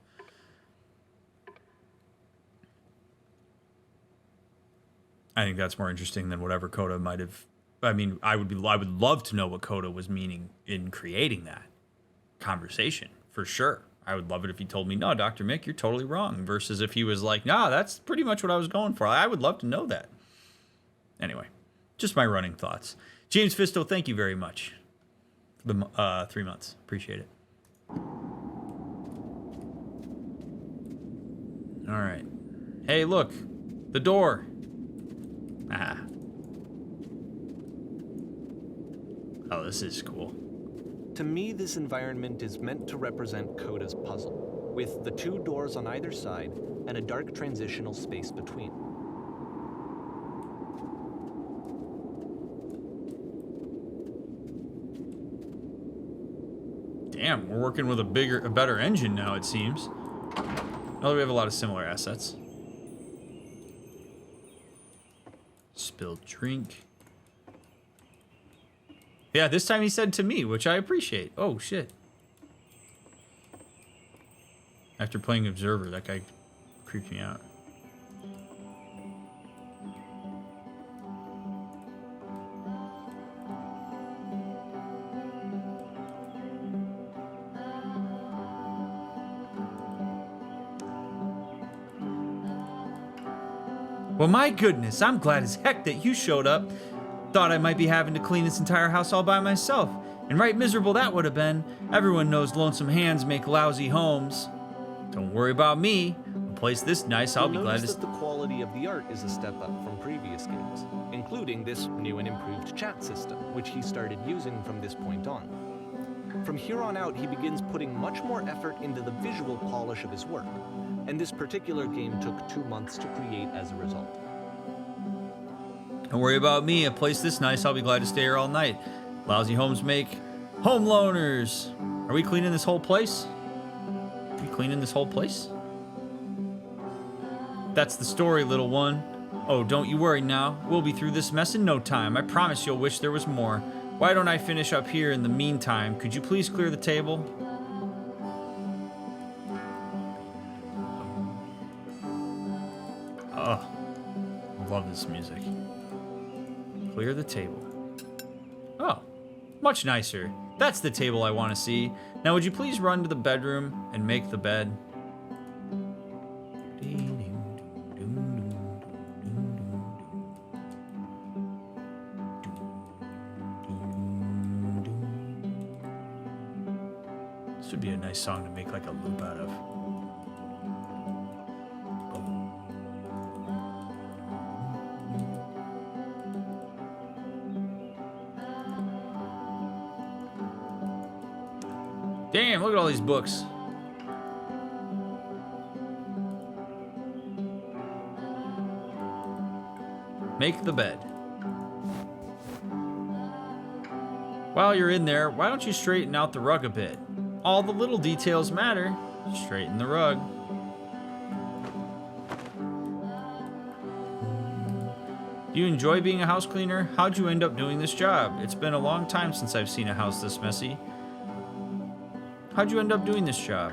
I think that's more interesting than whatever Coda might have. I mean, I would love to know what Coda was meaning in creating that conversation, for sure. I would love it if he told me, no, Dr. Mick, you're totally wrong. Versus if he was like, nah, that's pretty much what I was going for. I would love to know that. Anyway, just my running thoughts. James Fisto, thank you very much for the 3 months. Appreciate it. All right. Hey, look. The door. Ah. Oh, this is cool. To me, this environment is meant to represent Coda's puzzle, with the 2 doors on either side and a dark transitional space between. Damn, we're working with a better engine now, it seems. Now that we have a lot of similar assets. Spilled drink. Yeah, this time he said to me, which I appreciate. Oh, shit. After playing Observer, that guy creeped me out. Well, my goodness, I'm glad as heck that you showed up. Thought I might be having to clean this entire house all by myself. And right miserable that would have been. Everyone knows lonesome hands make lousy homes. Don't worry about me. A place this nice, I'll be glad to... that the quality of the art is a step up from previous games, including this new and improved chat system, which he started using from this point on. From here on out, he begins putting much more effort into the visual polish of his work, and this particular game took 2 months to create as a result. Don't worry about me. A place this nice, I'll be glad to stay here all night. Lousy homes make home loaners. Are we cleaning this whole place? Are we cleaning this whole place? That's the story, little one. Oh, don't you worry now. We'll be through this mess in no time. I promise you'll wish there was more. Why don't I finish up here in the meantime? Could you please clear the table? Oh, I love this music. Clear the table. Oh, much nicer. That's the table I want to see. Now, would you please run to the bedroom and make the bed? This would be a nice song to make like a loop out of. Damn, look at all these books. Make the bed. While you're in there, why don't you straighten out the rug a bit? All the little details matter. Straighten the rug. Do you enjoy being a house cleaner? How'd you end up doing this job? It's been a long time since I've seen a house this messy. How'd you end up doing this job?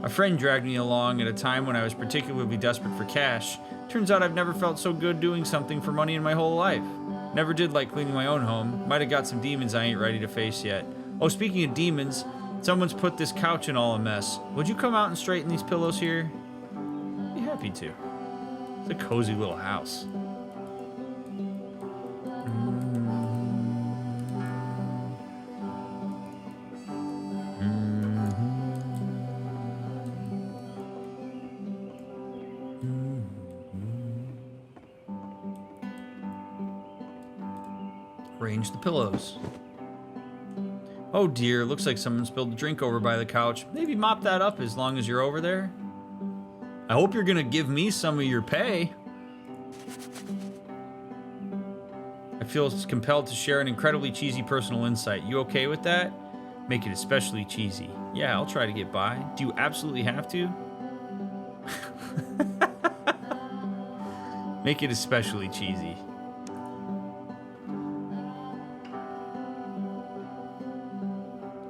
A friend dragged me along at a time when I was particularly desperate for cash. Turns out I've never felt so good doing something for money in my whole life. Never did like cleaning my own home. Might have got some demons I ain't ready to face yet. Oh, speaking of demons, someone's put this couch in all a mess. Would you come out and straighten these pillows here? Be happy to. It's a cozy little house. Arrange the pillows. Oh dear, looks like someone spilled a drink over by the couch. Maybe mop that up as long as you're over there. I hope you're gonna give me some of your pay. I feels compelled to share an incredibly cheesy personal insight. You okay with that? Make it especially cheesy. Yeah, I'll try to get by. Do you absolutely have to? Make it especially cheesy.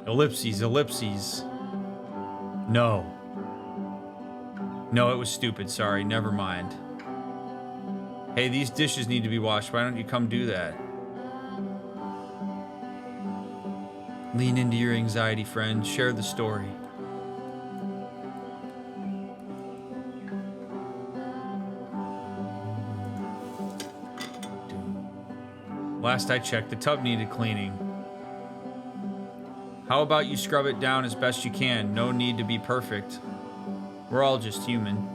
Ellipses, ellipses. No. No, it was stupid. Sorry, never mind. Hey, these dishes need to be washed. Why don't you come do that? Lean into your anxiety, friend. Share the story. Last I checked, the tub needed cleaning. How about you scrub it down as best you can? No need to be perfect. We're all just human.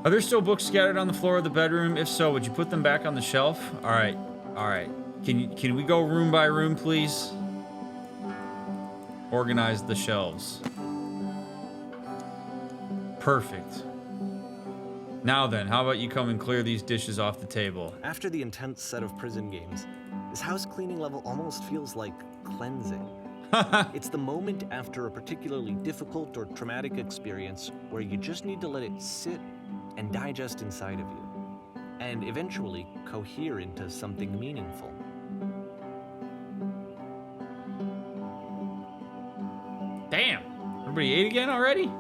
Are there still books scattered on the floor of the bedroom? If so, would you put them back on the shelf? All right. Can we go room by room, please? Organize the shelves. Perfect. Now then, how about you come and clear these dishes off the table? After the intense set of prison games, this house cleaning level almost feels like cleansing. It's the moment after a particularly difficult or traumatic experience where you just need to let it sit and digest inside of you, and eventually cohere into something meaningful. Damn! Everybody ate again already?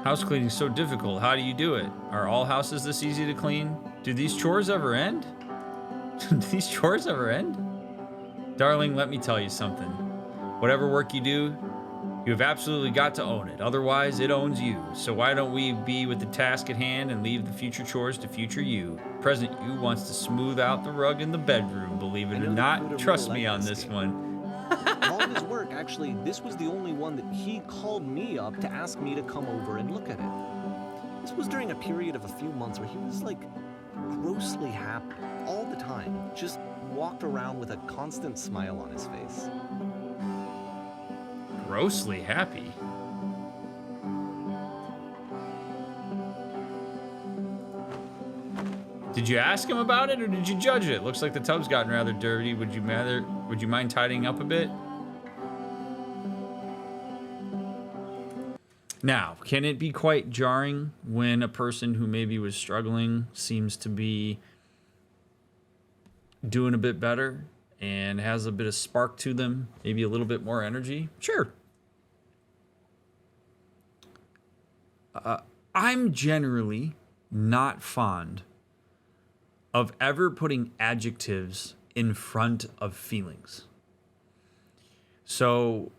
House cleaning is so difficult. How do you do it? Are all houses this easy to clean? Do these chores ever end? Do these chores ever end? Darling, let me tell you something. Whatever work you do, you have absolutely got to own it. Otherwise, it owns you. So why don't we be with the task at hand and leave the future chores to future you? Present you wants to smooth out the rug in the bedroom, believe it or not. Trust me on this one. Of all his work, actually, this was the only one that he called me up to ask me to come over and look at it. This was during a period of a few months where he was like grossly happy all the time. Just walked around with a constant smile on his face. Grossly happy? Did you ask him about it or did you judge it? Looks like the tub's gotten rather dirty. Would you mind tidying up a bit? Now, can it be quite jarring when a person who maybe was struggling seems to be doing a bit better and has a bit of spark to them, maybe a little bit more energy? Sure. I'm generally not fond of ever putting adjectives in front of feelings. So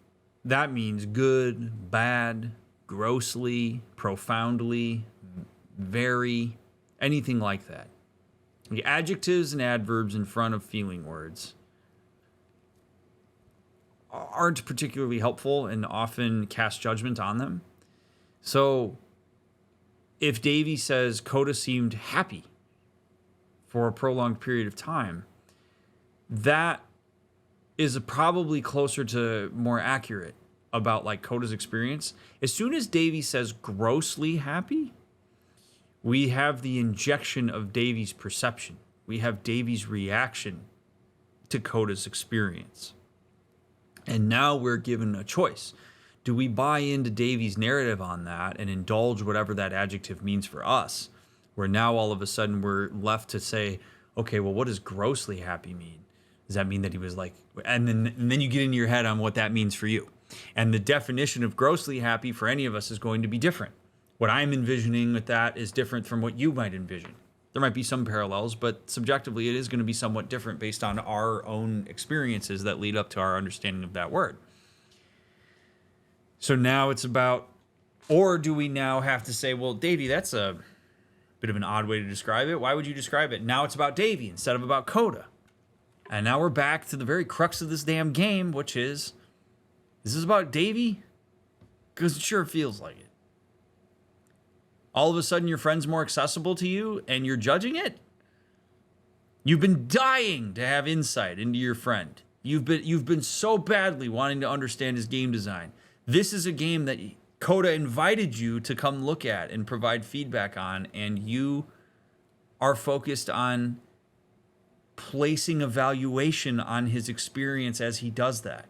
that means good, bad, grossly, profoundly, very, anything like that. The adjectives and adverbs in front of feeling words aren't particularly helpful and often cast judgment on them. So if Davey says Coda seemed happy for a prolonged period of time, that is probably closer to more accurate about like Coda's experience. As soon as Davey says grossly happy, we have the injection of Davey's perception. We have Davey's reaction to Coda's experience. And now we're given a choice. Do we buy into Davey's narrative on that and indulge whatever that adjective means for us? Where now all of a sudden we're left to say, okay, well, what does grossly happy mean? Does that mean that he was like, and then you get into your head on what that means for you. And the definition of grossly happy for any of us is going to be different. What I'm envisioning with that is different from what you might envision. There might be some parallels, but subjectively it is going to be somewhat different based on our own experiences that lead up to our understanding of that word. So now it's about, or do we now have to say, well, Davey, that's a bit of an odd way to describe it. Why would you describe it? Now it's about Davey instead of about Coda. And now we're back to the very crux of this damn game, which is, this is about Davey? Because it sure feels like it. All of a sudden your friend's more accessible to you and you're judging it? You've been dying to have insight into your friend. You've been so badly wanting to understand his game design. This is a game that Coda invited you to come look at and provide feedback on, and you are focused on placing a valuation on his experience as he does that,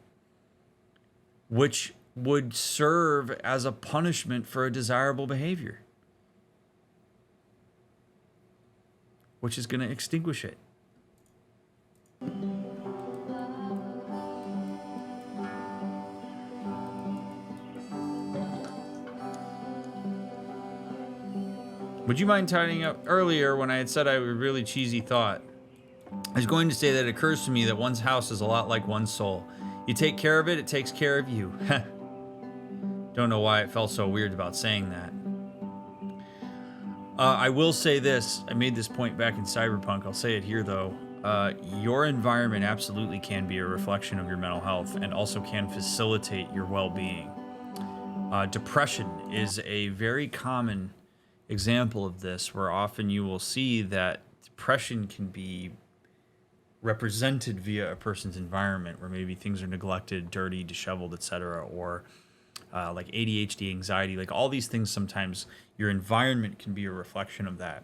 which would serve as a punishment for a desirable behavior, which is going to extinguish it. Would you mind tidying up? Earlier, when I had said I had a really cheesy thought, I was going to say that it occurs to me that one's house is a lot like one's soul. You take care of it, it takes care of you. Don't know why it felt so weird about saying that. I will say this. I made this point back in Cyberpunk. I'll say it here, though. Your environment absolutely can be a reflection of your mental health and also can facilitate your well-being. Depression is a very common example of this, where often you will see that depression can be represented via a person's environment, where maybe things are neglected, dirty, disheveled, etc., or like ADHD, anxiety, like all these things. Sometimes your environment can be a reflection of that,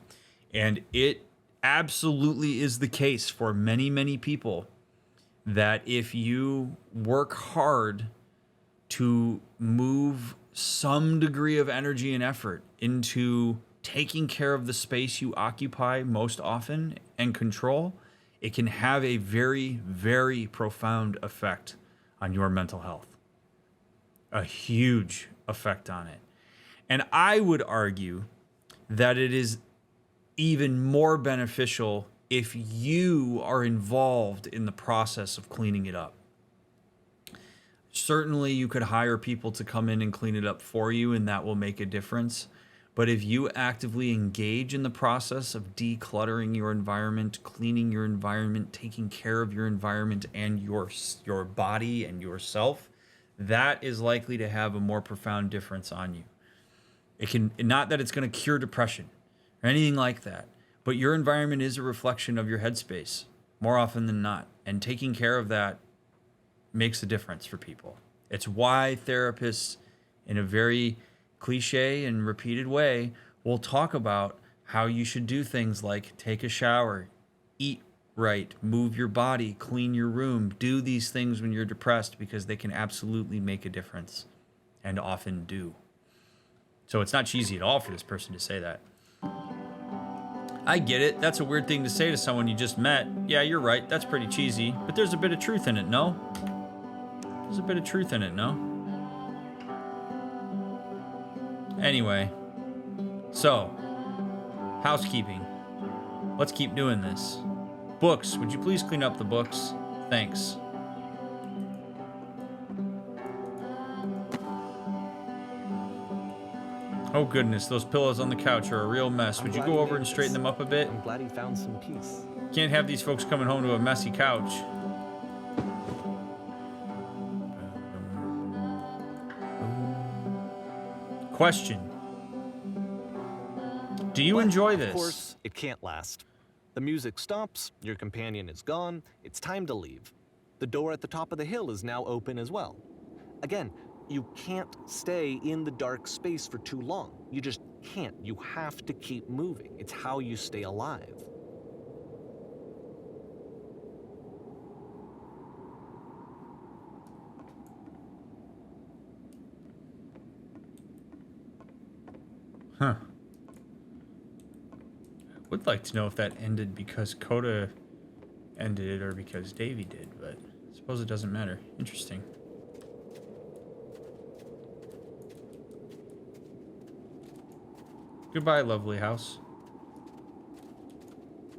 and it absolutely is the case for many, many people that if you work hard to move some degree of energy and effort into taking care of the space you occupy most often and control, it can have a very, very profound effect on your mental health. A huge effect on it. And I would argue that it is even more beneficial if you are involved in the process of cleaning it up. Certainly, you could hire people to come in and clean it up for you, and that will make a difference. But if you actively engage in the process of decluttering your environment, cleaning your environment, taking care of your environment and your body and yourself, that is likely to have a more profound difference on you. It can, not that it's going to cure depression or anything like that, but your environment is a reflection of your headspace more often than not. And taking care of that makes a difference for people. It's why therapists, in a very cliche and repeated way, will talk about how you should do things like take a shower, eat right, move your body, clean your room, do these things when you're depressed, because they can absolutely make a difference, and often do. So it's not cheesy at all for this person to say that. I get it. That's a weird thing to say to someone you just met. Yeah, you're right. That's pretty cheesy. But there's a bit of truth in it, no? There's a bit of truth in it, no? Anyway. So. Housekeeping. Let's keep doing this. Books. Would you please clean up the books? Thanks. Oh goodness, those pillows on the couch are a real mess. Would you go over and straighten them up a bit? I'm glad he found some peace. Can't have these folks coming home to a messy couch. Question. Do you enjoy this? Of course, it can't last. The music stops, your companion is gone, it's time to leave. The door at the top of the hill is now open as well. Again, you can't stay in the dark space for too long. You just can't. You have to keep moving. It's how you stay alive. Huh. Would like to know if that ended because Coda ended it or because Davey did, but I suppose it doesn't matter. Interesting. Goodbye, lovely house.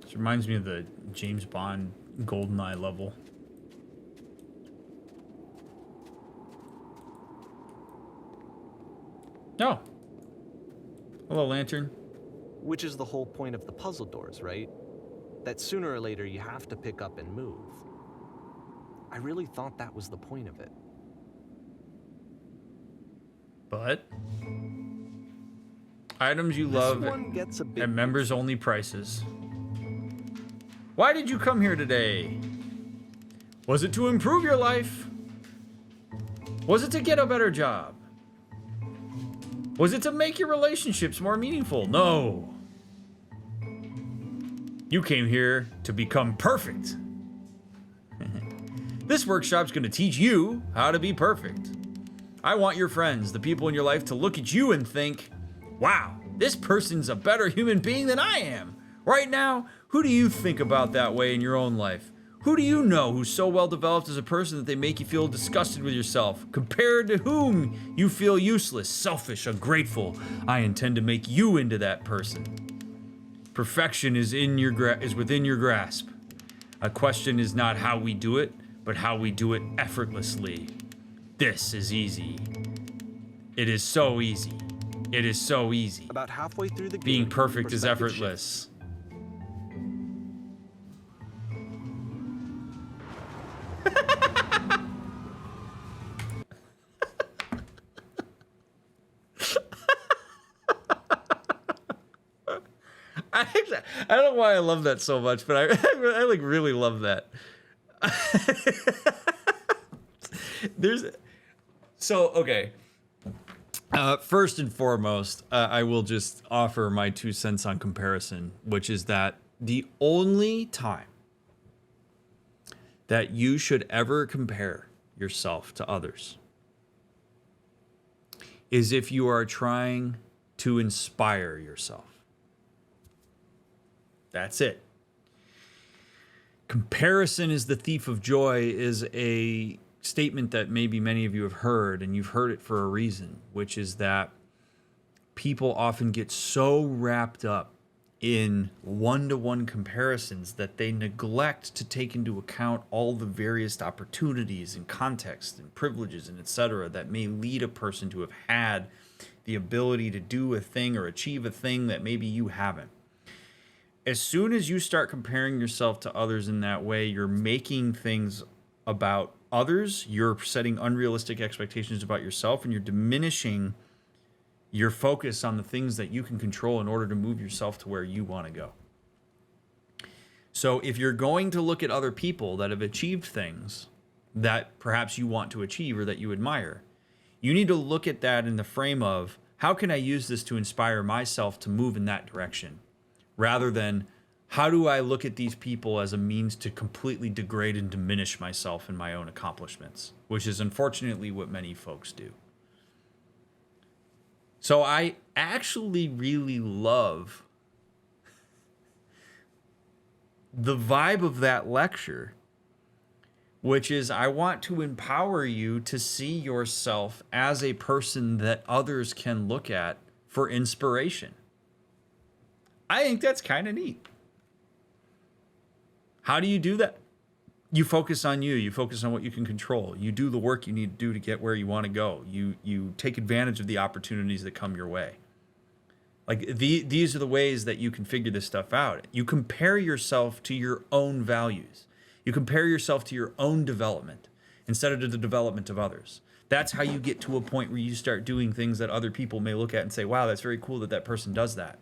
This reminds me of the James Bond GoldenEye level. Oh. Hello, lantern. Which is the whole point of the puzzle doors, right? That sooner or later you have to pick up and move. I really thought that was the point of it. But items you This love one gets a bit at members only prices. Why did you come here today? Was it to improve your life? Was it to get a better job? Was it to make your relationships more meaningful? No. You came here to become perfect. This workshop's gonna teach you how to be perfect. I want your friends, the people in your life, to look at you and think, wow, this person's a better human being than I am. Right now, who do you think about that way in your own life? Who do you know who's so well developed as a person that they make you feel disgusted with yourself? Compared to whom you feel useless, selfish, ungrateful. I intend to make you into that person. Perfection is within your grasp. A question is not how we do it, but how we do it effortlessly. This is easy. It is so easy. It is so easy. About halfway through the game, Being perfect is perspective effortless. I don't know why I love that so much, but I like really love that. Okay. First and foremost, I will just offer my 2 cents on comparison, which is that the only time that you should ever compare yourself to others is if you are trying to inspire yourself. That's it. Comparison is the thief of joy is a statement that maybe many of you have heard, and you've heard it for a reason, which is that people often get so wrapped up in one-to-one comparisons that they neglect to take into account all the various opportunities and context and privileges and etc. that may lead a person to have had the ability to do a thing or achieve a thing that maybe you haven't. As soon as you start comparing yourself to others in that way, you're making things about others, you're setting unrealistic expectations about yourself, and you're diminishing your focus on the things that you can control in order to move yourself to where you want to go. So if you're going to look at other people that have achieved things that perhaps you want to achieve or that you admire, you need to look at that in the frame of, how can I use this to inspire myself to move in that direction? Rather than, how do I look at these people as a means to completely degrade and diminish myself and my own accomplishments, which is unfortunately what many folks do. So I actually really love the vibe of that lecture, which is, I want to empower you to see yourself as a person that others can look at for inspiration. I think that's kind of neat. How do you do that? You focus on you. You focus on what you can control. You do the work you need to do to get where you want to go. You take advantage of the opportunities that come your way. Like these are the ways that you can figure this stuff out. You compare yourself to your own values. You compare yourself to your own development instead of to the development of others. That's how you get to a point where you start doing things that other people may look at and say, wow, that's very cool that that person does that.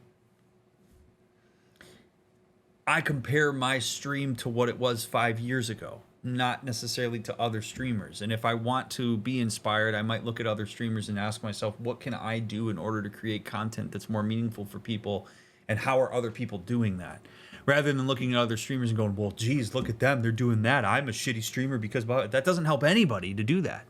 I compare my stream to what it was 5 years ago, not necessarily to other streamers. And if I want to be inspired, I might look at other streamers and ask myself, what can I do in order to create content that's more meaningful for people? And how are other people doing that? Rather than looking at other streamers and going, well, geez, look at them. They're doing that. I'm a shitty streamer because that doesn't help anybody to do that.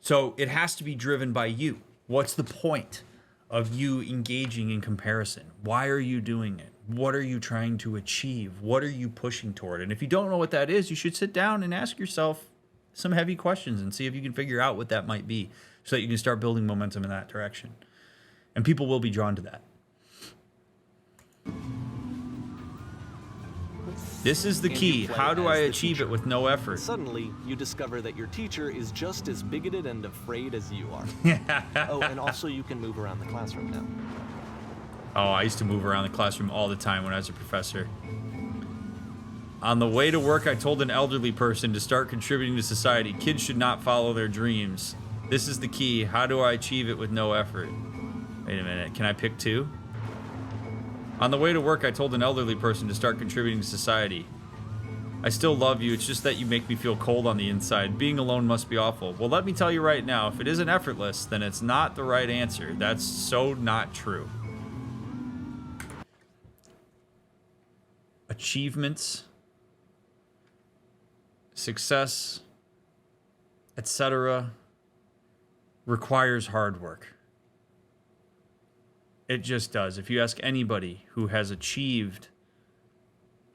So it has to be driven by you. What's the point of you engaging in comparison? Why are you doing it? What are you trying to achieve? What are you pushing toward? And if you don't know what that is, you should sit down and ask yourself some heavy questions and see if you can figure out what that might be so that you can start building momentum in that direction. And people will be drawn to that. This is the key. How do I achieve it with no effort? Suddenly, you discover that your teacher is just as bigoted and afraid as you are. Oh, and also you can move around the classroom now. Oh, I used to move around the classroom all the time when I was a professor. On the way to work, I told an elderly person to start contributing to society. Kids should not follow their dreams. This is the key. How do I achieve it with no effort? Wait a minute. Can I pick two? On the way to work, I told an elderly person to start contributing to society. I still love you, it's just that you make me feel cold on the inside. Being alone must be awful. Well, let me tell you right now, if it isn't effortless, then it's not the right answer. That's so not true. Achievements, success, etc. requires hard work. It just does. If you ask anybody who has achieved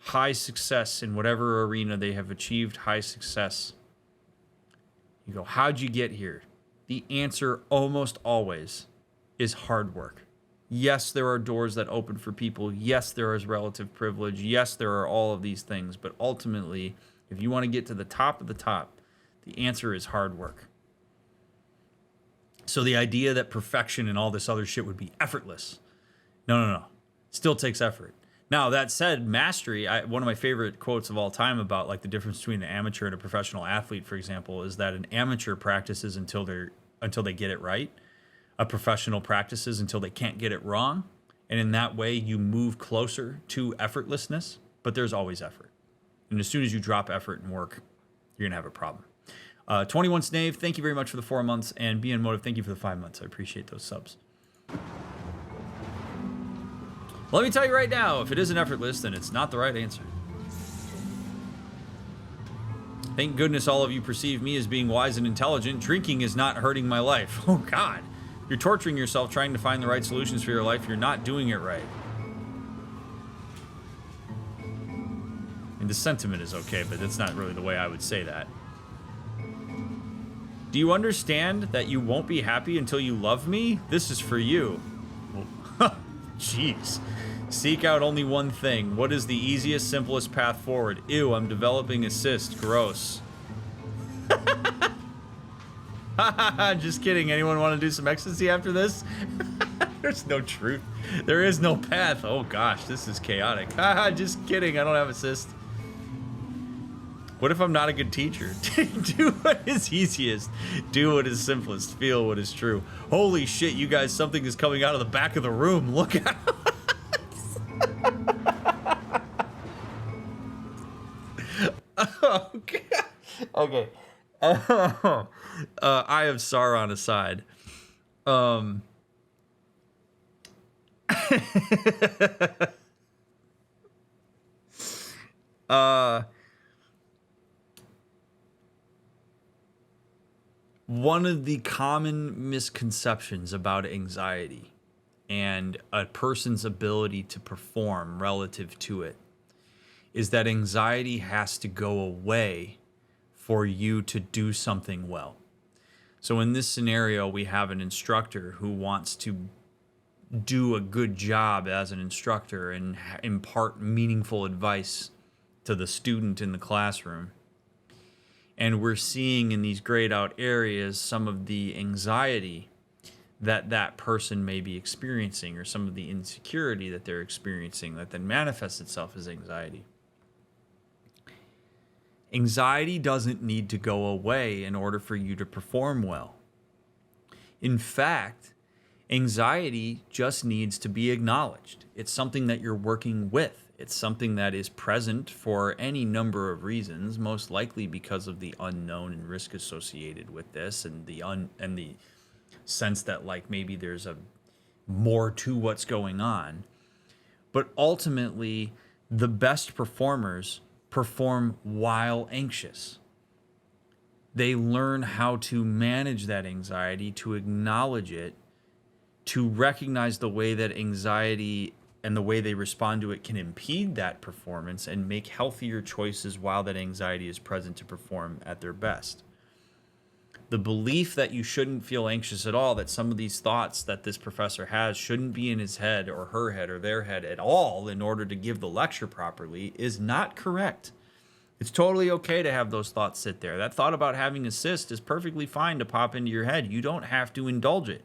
high success in whatever arena they have achieved high success, you go, how'd you get here? The answer almost always is hard work. Yes, there are doors that open for people. Yes, there is relative privilege. Yes, there are all of these things. But ultimately, if you want to get to the top of the top, the answer is hard work. So the idea that perfection and all this other shit would be effortless. No. Still takes effort. Now, that said, mastery, one of my favorite quotes of all time about like the difference between an amateur and a professional athlete, for example, is that an amateur practices until they get it right. A professional practices until they can't get it wrong. And in that way, you move closer to effortlessness, but there's always effort. And as soon as you drop effort and work, you're going to have a problem. 21 Snave, thank you very much for the 4 months. And BN Motive, thank you for the 5 months. I appreciate those subs. Let me tell you right now, if it isn't effortless, then it's not the right answer. Thank goodness all of you perceive me as being wise and intelligent. Drinking is not hurting my life. Oh, God. You're torturing yourself trying to find the right solutions for your life. You're not doing it right. And the sentiment is okay, but that's not really the way I would say that. Do you understand that you won't be happy until you love me? This is for you. Well, jeez. Seek out only one thing. What is the easiest, simplest path forward? Ew, I'm developing a cyst. Gross. Just kidding. Anyone want to do some ecstasy after this? There's no truth. There is no path. Oh gosh, this is chaotic. Just kidding. I don't have a cyst. What if I'm not a good teacher? Do what is easiest. Do what is simplest. Feel what is true. Holy shit, you guys, something is coming out of the back of the room. Look out. Okay. Okay. I have Sauron aside. One of the common misconceptions about anxiety and a person's ability to perform relative to it is that anxiety has to go away for you to do something well. So in this scenario, we have an instructor who wants to do a good job as an instructor and impart meaningful advice to the student in the classroom. And we're seeing in these grayed out areas some of the anxiety that person may be experiencing, or some of the insecurity that they're experiencing that then manifests itself as anxiety. Anxiety doesn't need to go away in order for you to perform well. In fact, anxiety just needs to be acknowledged. It's something that you're working with. It's something that is present for any number of reasons, most likely because of the unknown and risk associated with this, and the sense that like maybe there's a more to what's going on. But ultimately, the best performers perform while anxious. They learn how to manage that anxiety, to acknowledge it, to recognize the way that anxiety and the way they respond to it can impede that performance, and make healthier choices while that anxiety is present to perform at their best. The belief that you shouldn't feel anxious at all, that some of these thoughts that this professor has shouldn't be in his head or her head or their head at all in order to give the lecture properly, is not correct. It's totally okay to have those thoughts sit there. That thought about having a cyst is perfectly fine to pop into your head. You don't have to indulge it.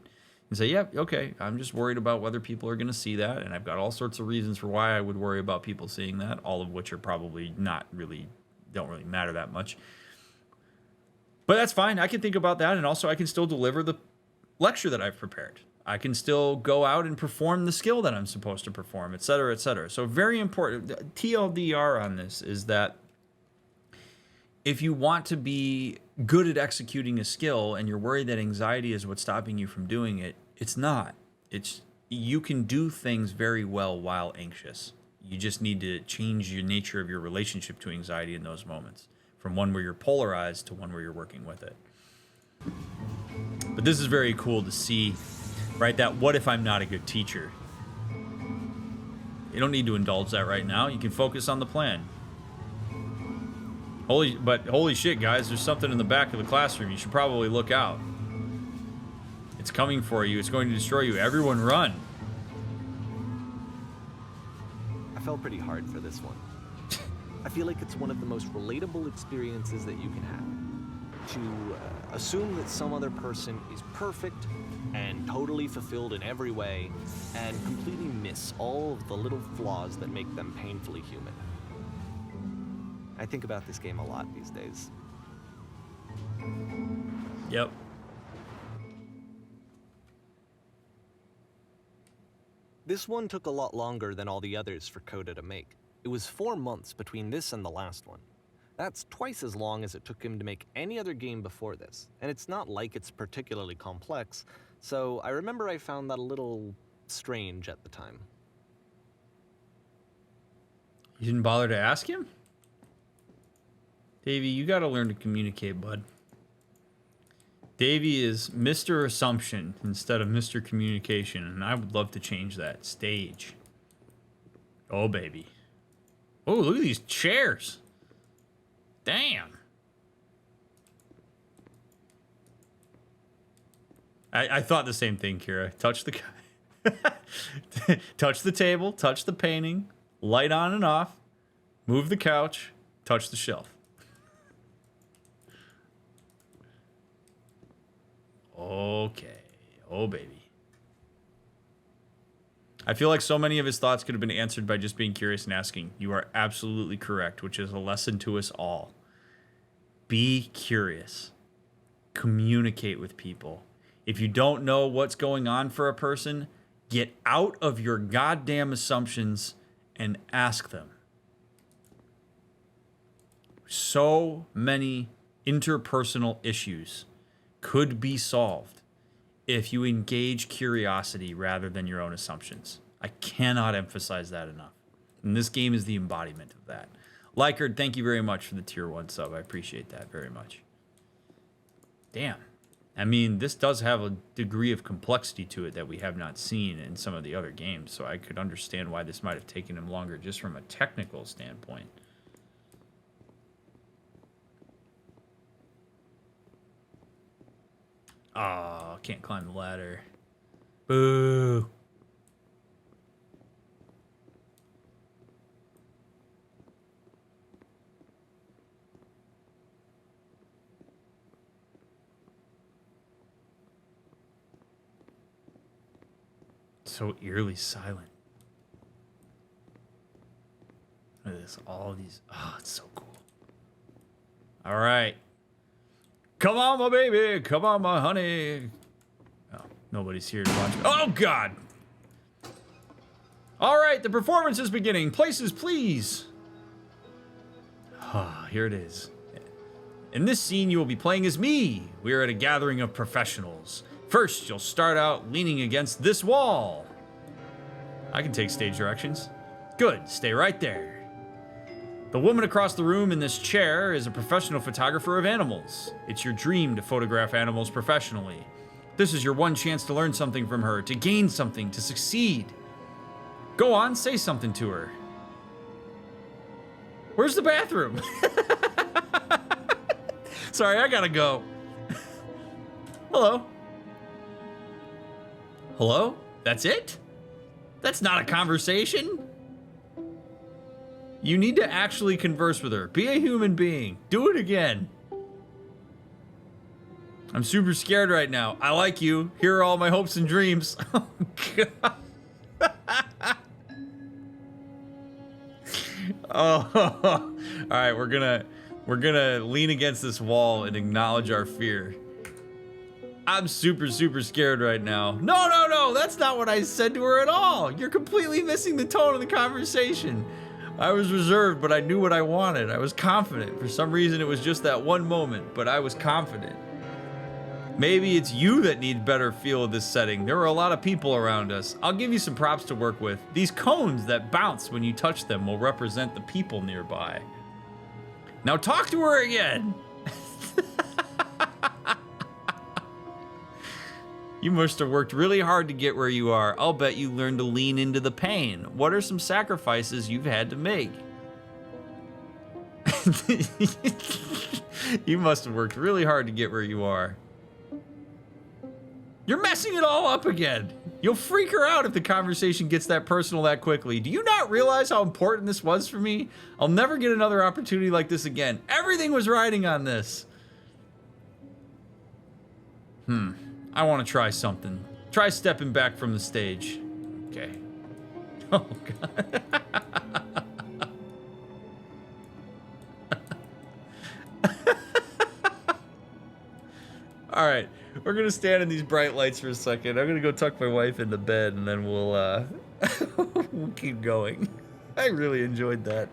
And say, yeah, okay, I'm just worried about whether people are going to see that, and I've got all sorts of reasons for why I would worry about people seeing that, all of which are probably don't really matter that much. But that's fine. I can think about that, and also I can still deliver the lecture that I've prepared. I can still go out and perform the skill that I'm supposed to perform, et cetera, et cetera. So very important. TLDR on this is that if you want to be good at executing a skill and you're worried that anxiety is what's stopping you from doing it, it's not. You can do things very well while anxious. You just need to change your nature of your relationship to anxiety in those moments, from one where you're polarized to one where you're working with it. But this is very cool to see, right? That what if I'm not a good teacher? You don't need to indulge that right now. You can focus on the plan. Holy shit, guys, there's something in the back of the classroom. You should probably look out. It's coming for you. It's going to destroy you. Everyone run. I fell pretty hard for this one. I feel like it's one of the most relatable experiences that you can have. To assume that some other person is perfect and totally fulfilled in every way, and completely miss all of the little flaws that make them painfully human. I think about this game a lot these days. Yep. This one took a lot longer than all the others for Coda to make. It was 4 months between this and the last one. That's twice as long as it took him to make any other game before this, and it's not like it's particularly complex, so I remember I found that a little strange at the time. You didn't bother to ask him? Davey, you gotta learn to communicate, bud. Davey is Mr. Assumption instead of Mr. Communication, and I would love to change that. Stage. Oh, baby. Oh, look at these chairs. Damn. I thought the same thing, Kira. Touch the touch the table, touch the painting, light on and off, move the couch, touch the shelf. Okay. Oh, baby. I feel like so many of his thoughts could have been answered by just being curious and asking. You are absolutely correct, which is a lesson to us all. Be curious. Communicate with people. If you don't know what's going on for a person, get out of your goddamn assumptions and ask them. So many interpersonal issues could be solved if you engage curiosity rather than your own assumptions. I cannot emphasize that enough. And this game is the embodiment of that. Likerd, thank you very much for the tier 1 sub. I appreciate that very much. Damn. I mean, this does have a degree of complexity to it that we have not seen in some of the other games, so I could understand why this might have taken him longer just from a technical standpoint. Oh, can't climb the ladder. Boo. So eerily silent. Look at this. All of these. Oh, it's so cool. All right. Come on, my baby. Come on, my honey. Oh, nobody's here to watch. Oh, God. All right, the performance is beginning. Places, please. Ah, here it is. In this scene, you will be playing as me. We are at a gathering of professionals. First, you'll start out leaning against this wall. I can take stage directions. Good, stay right there. The woman across the room in this chair is a professional photographer of animals. It's your dream to photograph animals professionally. This is your one chance to learn something from her, to gain something, to succeed. Go on, say something to her. Where's the bathroom? Sorry, I gotta go. Hello. Hello? That's it? That's not a conversation. You need to actually converse with her. Be a human being. Do it again. I'm super scared right now. I like you. Here are all my hopes and dreams. Oh, God. Oh, all right. We're gonna lean against this wall and acknowledge our fear. I'm super, super scared right now. No, no, no, that's not what I said to her at all. You're completely missing the tone of the conversation. I was reserved, but I knew what I wanted. I was confident. For some reason, it was just that one moment, but I was confident. Maybe it's you that need better feel of this setting. There are a lot of people around us. I'll give you some props to work with. These cones that bounce when you touch them will represent the people nearby. Now talk to her again. You must have worked really hard to get where you are. I'll bet you learned to lean into the pain. What are some sacrifices you've had to make? You must have worked really hard to get where you are. You're messing it all up again. You'll freak her out if the conversation gets that personal that quickly. Do you not realize how important this was for me? I'll never get another opportunity like this again. Everything was riding on this. I want to try something. Try stepping back from the stage. Okay. Oh, God. All right. We're going to stand in these bright lights for a second. I'm going to go tuck my wife into bed, and then we'll we'll keep going. I really enjoyed that.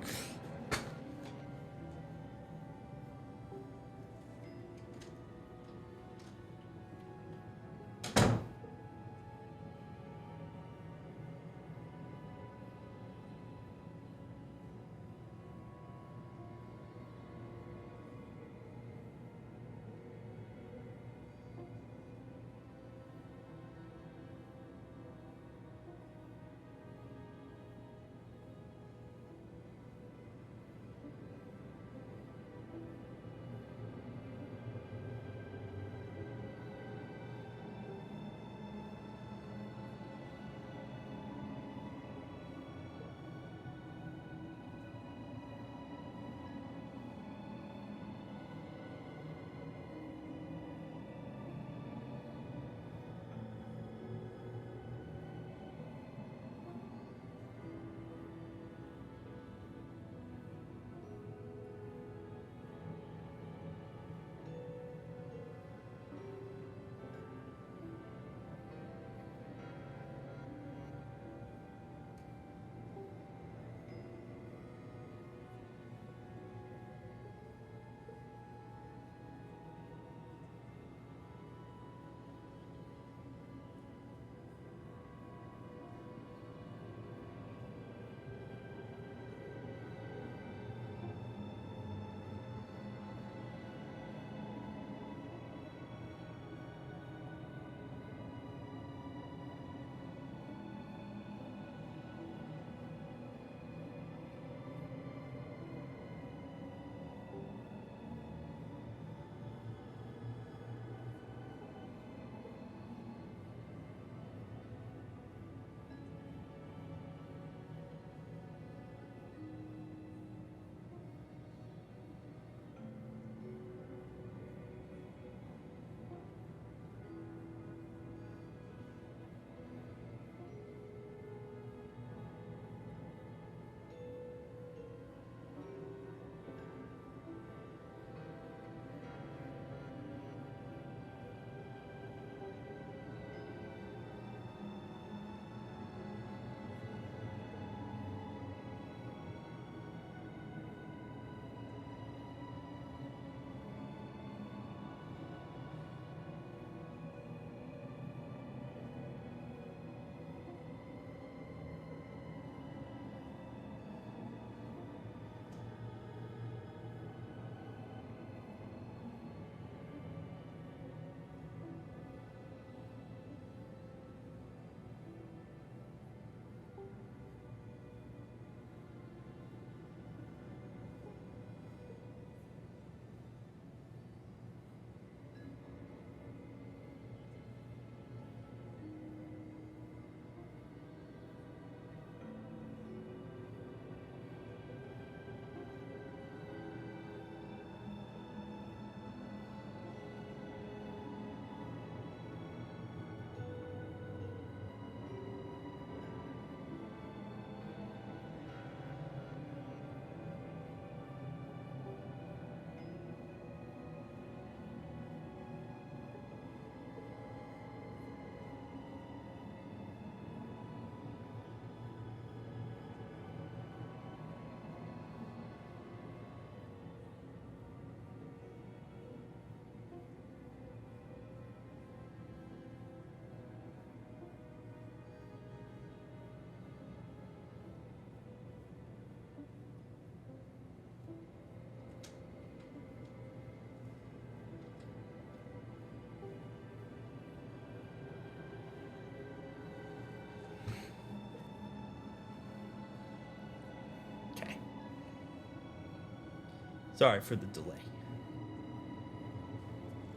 Sorry for the delay.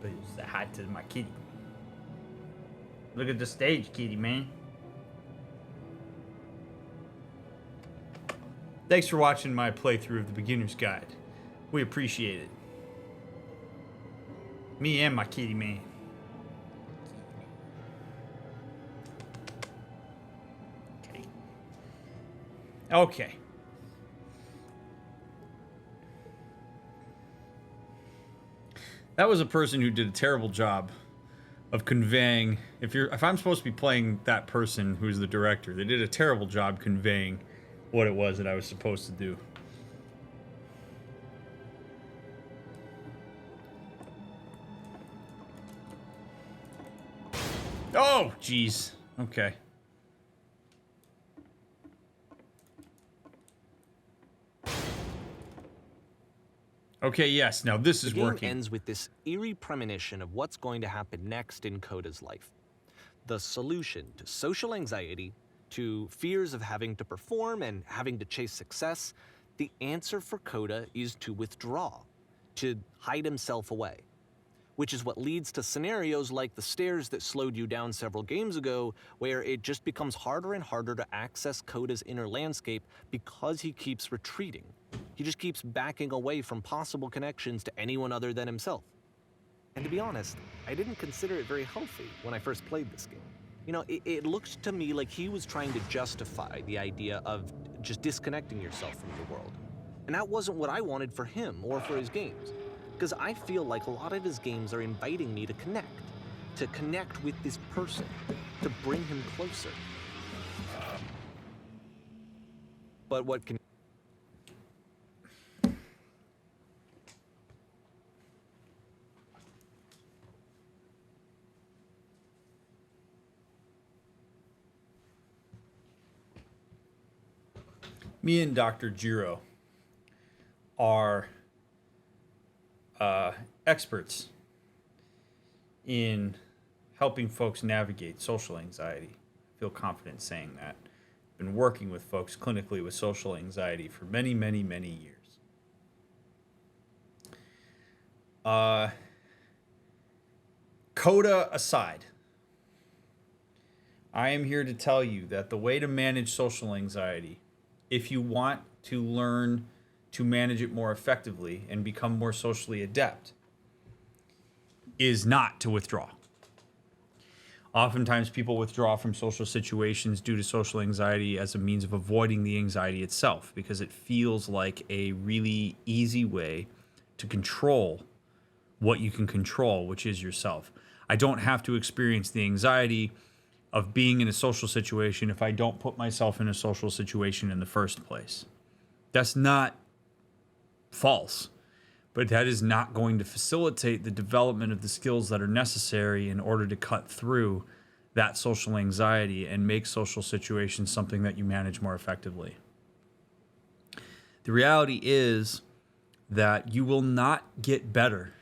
But say hi to my kitty. Look at the stage, kitty man. Thanks for watching my playthrough of the Beginner's Guide. We appreciate it. Me and my kitty man. Okay. That was a person who did a terrible job of conveying. If I'm supposed to be playing that person who's the director, they did a terrible job conveying what it was that I was supposed to do. Oh, jeez. Okay. Okay, yes. Now this is the game working. Ends with this eerie premonition of what's going to happen next in Coda's life. The solution to social anxiety, to fears of having to perform and having to chase success, the answer for Coda is to withdraw, to hide himself away. Which is what leads to scenarios like the stairs that slowed you down several games ago, where it just becomes harder and harder to access Coda's inner landscape because he keeps retreating. He just keeps backing away from possible connections to anyone other than himself. And to be honest, I didn't consider it very healthy when I first played this game. You know, it looked to me like he was trying to justify the idea of just disconnecting yourself from the world. And that wasn't what I wanted for him or for his games. Because I feel like a lot of his games are inviting me to connect with this person, to bring him closer. But what can... Me and Dr. Jiro are experts in helping folks navigate social anxiety. I feel confident saying that. I've been working with folks clinically with social anxiety for many, many, many years. Coda aside, I am here to tell you that the way to manage social anxiety, if you want to learn to manage it more effectively and become more socially adept, is not to withdraw. Oftentimes people withdraw from social situations due to social anxiety as a means of avoiding the anxiety itself, because it feels like a really easy way to control what you can control, which is yourself. I don't have to experience the anxiety of being in a social situation if I don't put myself in a social situation in the first place. That's not false, but that is not going to facilitate the development of the skills that are necessary in order to cut through that social anxiety and make social situations something that you manage more effectively. The reality is that you will not get better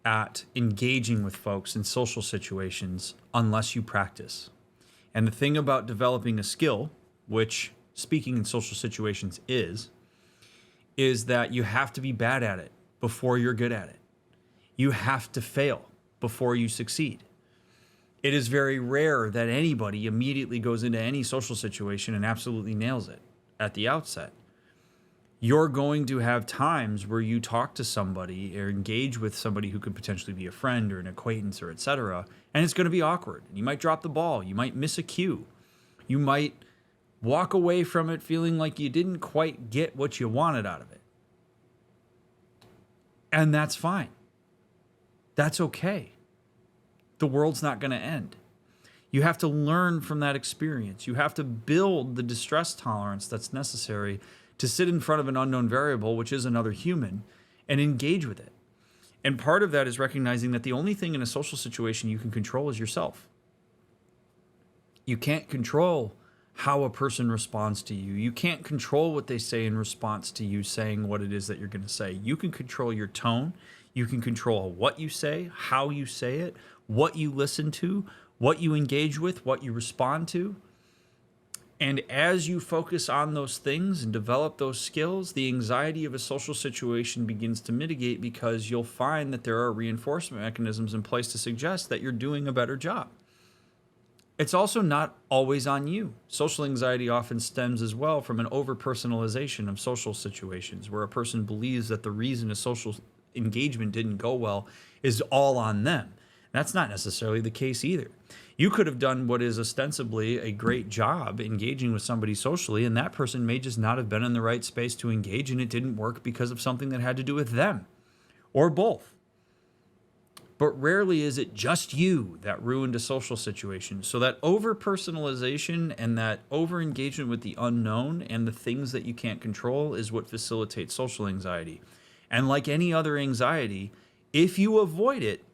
at engaging with folks in social situations unless you practice. And the thing about developing a skill, which speaking in social situations is that you have to be bad at it before you're good at it. You have to fail before you succeed. It is very rare that anybody immediately goes into any social situation and absolutely nails it at the outset. You're going to have times where you talk to somebody or engage with somebody who could potentially be a friend or an acquaintance or etc., and it's going to be awkward. You might drop the ball. You might miss a cue. You might walk away from it feeling like you didn't quite get what you wanted out of it. And that's fine. That's okay. The world's not going to end. You have to learn from that experience. You have to build the distress tolerance that's necessary to sit in front of an unknown variable, which is another human, and engage with it. And part of that is recognizing that the only thing in a social situation you can control is yourself. You can't control how a person responds to you. You can't control what they say in response to you saying what it is that you're going to say. You can control your tone. You can control what you say, how you say it, what you listen to, what you engage with, what you respond to. And as you focus on those things and develop those skills, the anxiety of a social situation begins to mitigate, because you'll find that there are reinforcement mechanisms in place to suggest that you're doing a better job. It's also not always on you. Social anxiety often stems as well from an over-personalization of social situations, where a person believes that the reason a social engagement didn't go well is all on them. That's not necessarily the case either. You could have done what is ostensibly a great job engaging with somebody socially, and that person may just not have been in the right space to engage, and it didn't work because of something that had to do with them, or both. But rarely is it just you that ruined a social situation. So that over-personalization and that over-engagement with the unknown and the things that you can't control is what facilitates social anxiety. And like any other anxiety, if you avoid it,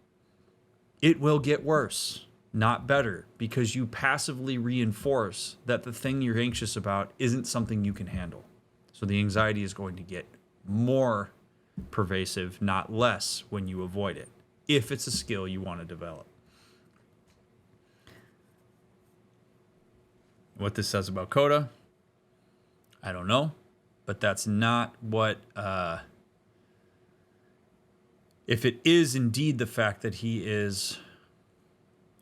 it will get worse, not better, because you passively reinforce that the thing you're anxious about isn't something you can handle. So the anxiety is going to get more pervasive, not less, when you avoid it, if it's a skill you want to develop. What this says about Coda, I don't know, but that's not what... If it is indeed the fact that he is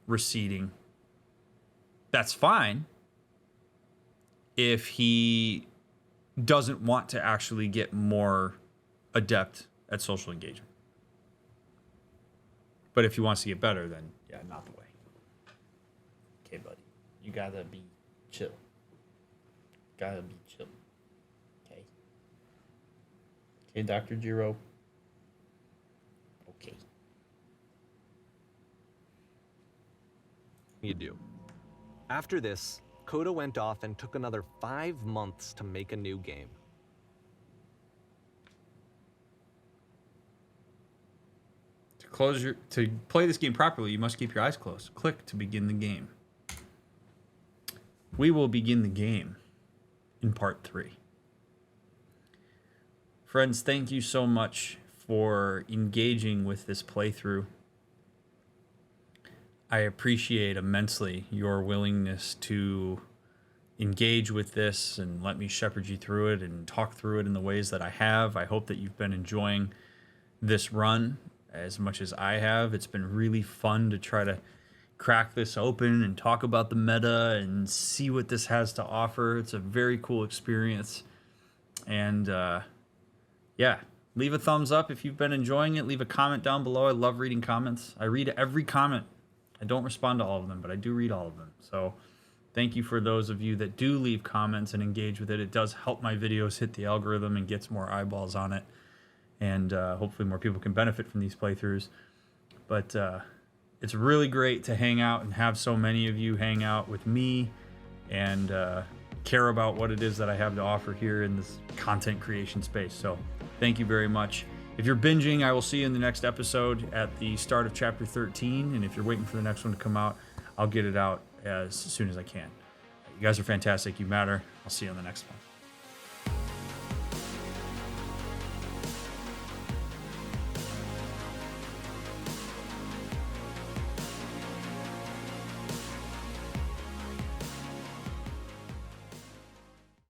receding, that's fine. If he doesn't want to actually get more adept at social engagement. But if he wants to get better, then yeah, not the way. Okay, buddy. You gotta be chill. Gotta be chill. Okay. Okay, Dr. Jiro. Okay. You do. After this, Coda went off and took another 5 months to make a new game. To play this game properly, you must keep your eyes closed. Click to begin the game. We will begin the game in part 3. Friends, thank you so much for engaging with this playthrough. I appreciate immensely your willingness to engage with this and let me shepherd you through it and talk through it in the ways that I have. I hope that you've been enjoying this run as much as I have. It's been really fun to try to crack this open and talk about the meta and see what this has to offer. It's a very cool experience. And yeah, leave a thumbs up if you've been enjoying it. Leave a comment down below. I love reading comments. I read every comment. I don't respond to all of them, but I do read all of them. So thank you for those of you that do leave comments and engage with it. It does help my videos hit the algorithm and gets more eyeballs on it. And hopefully more people can benefit from these playthroughs. But it's really great to hang out and have so many of you hang out with me and care about what it is that I have to offer here in this content creation space. So thank you very much. If you're binging, I will see you in the next episode at the start of chapter 13. And if you're waiting for the next one to come out, I'll get it out as soon as I can. You guys are fantastic. You matter. I'll see you on the next one.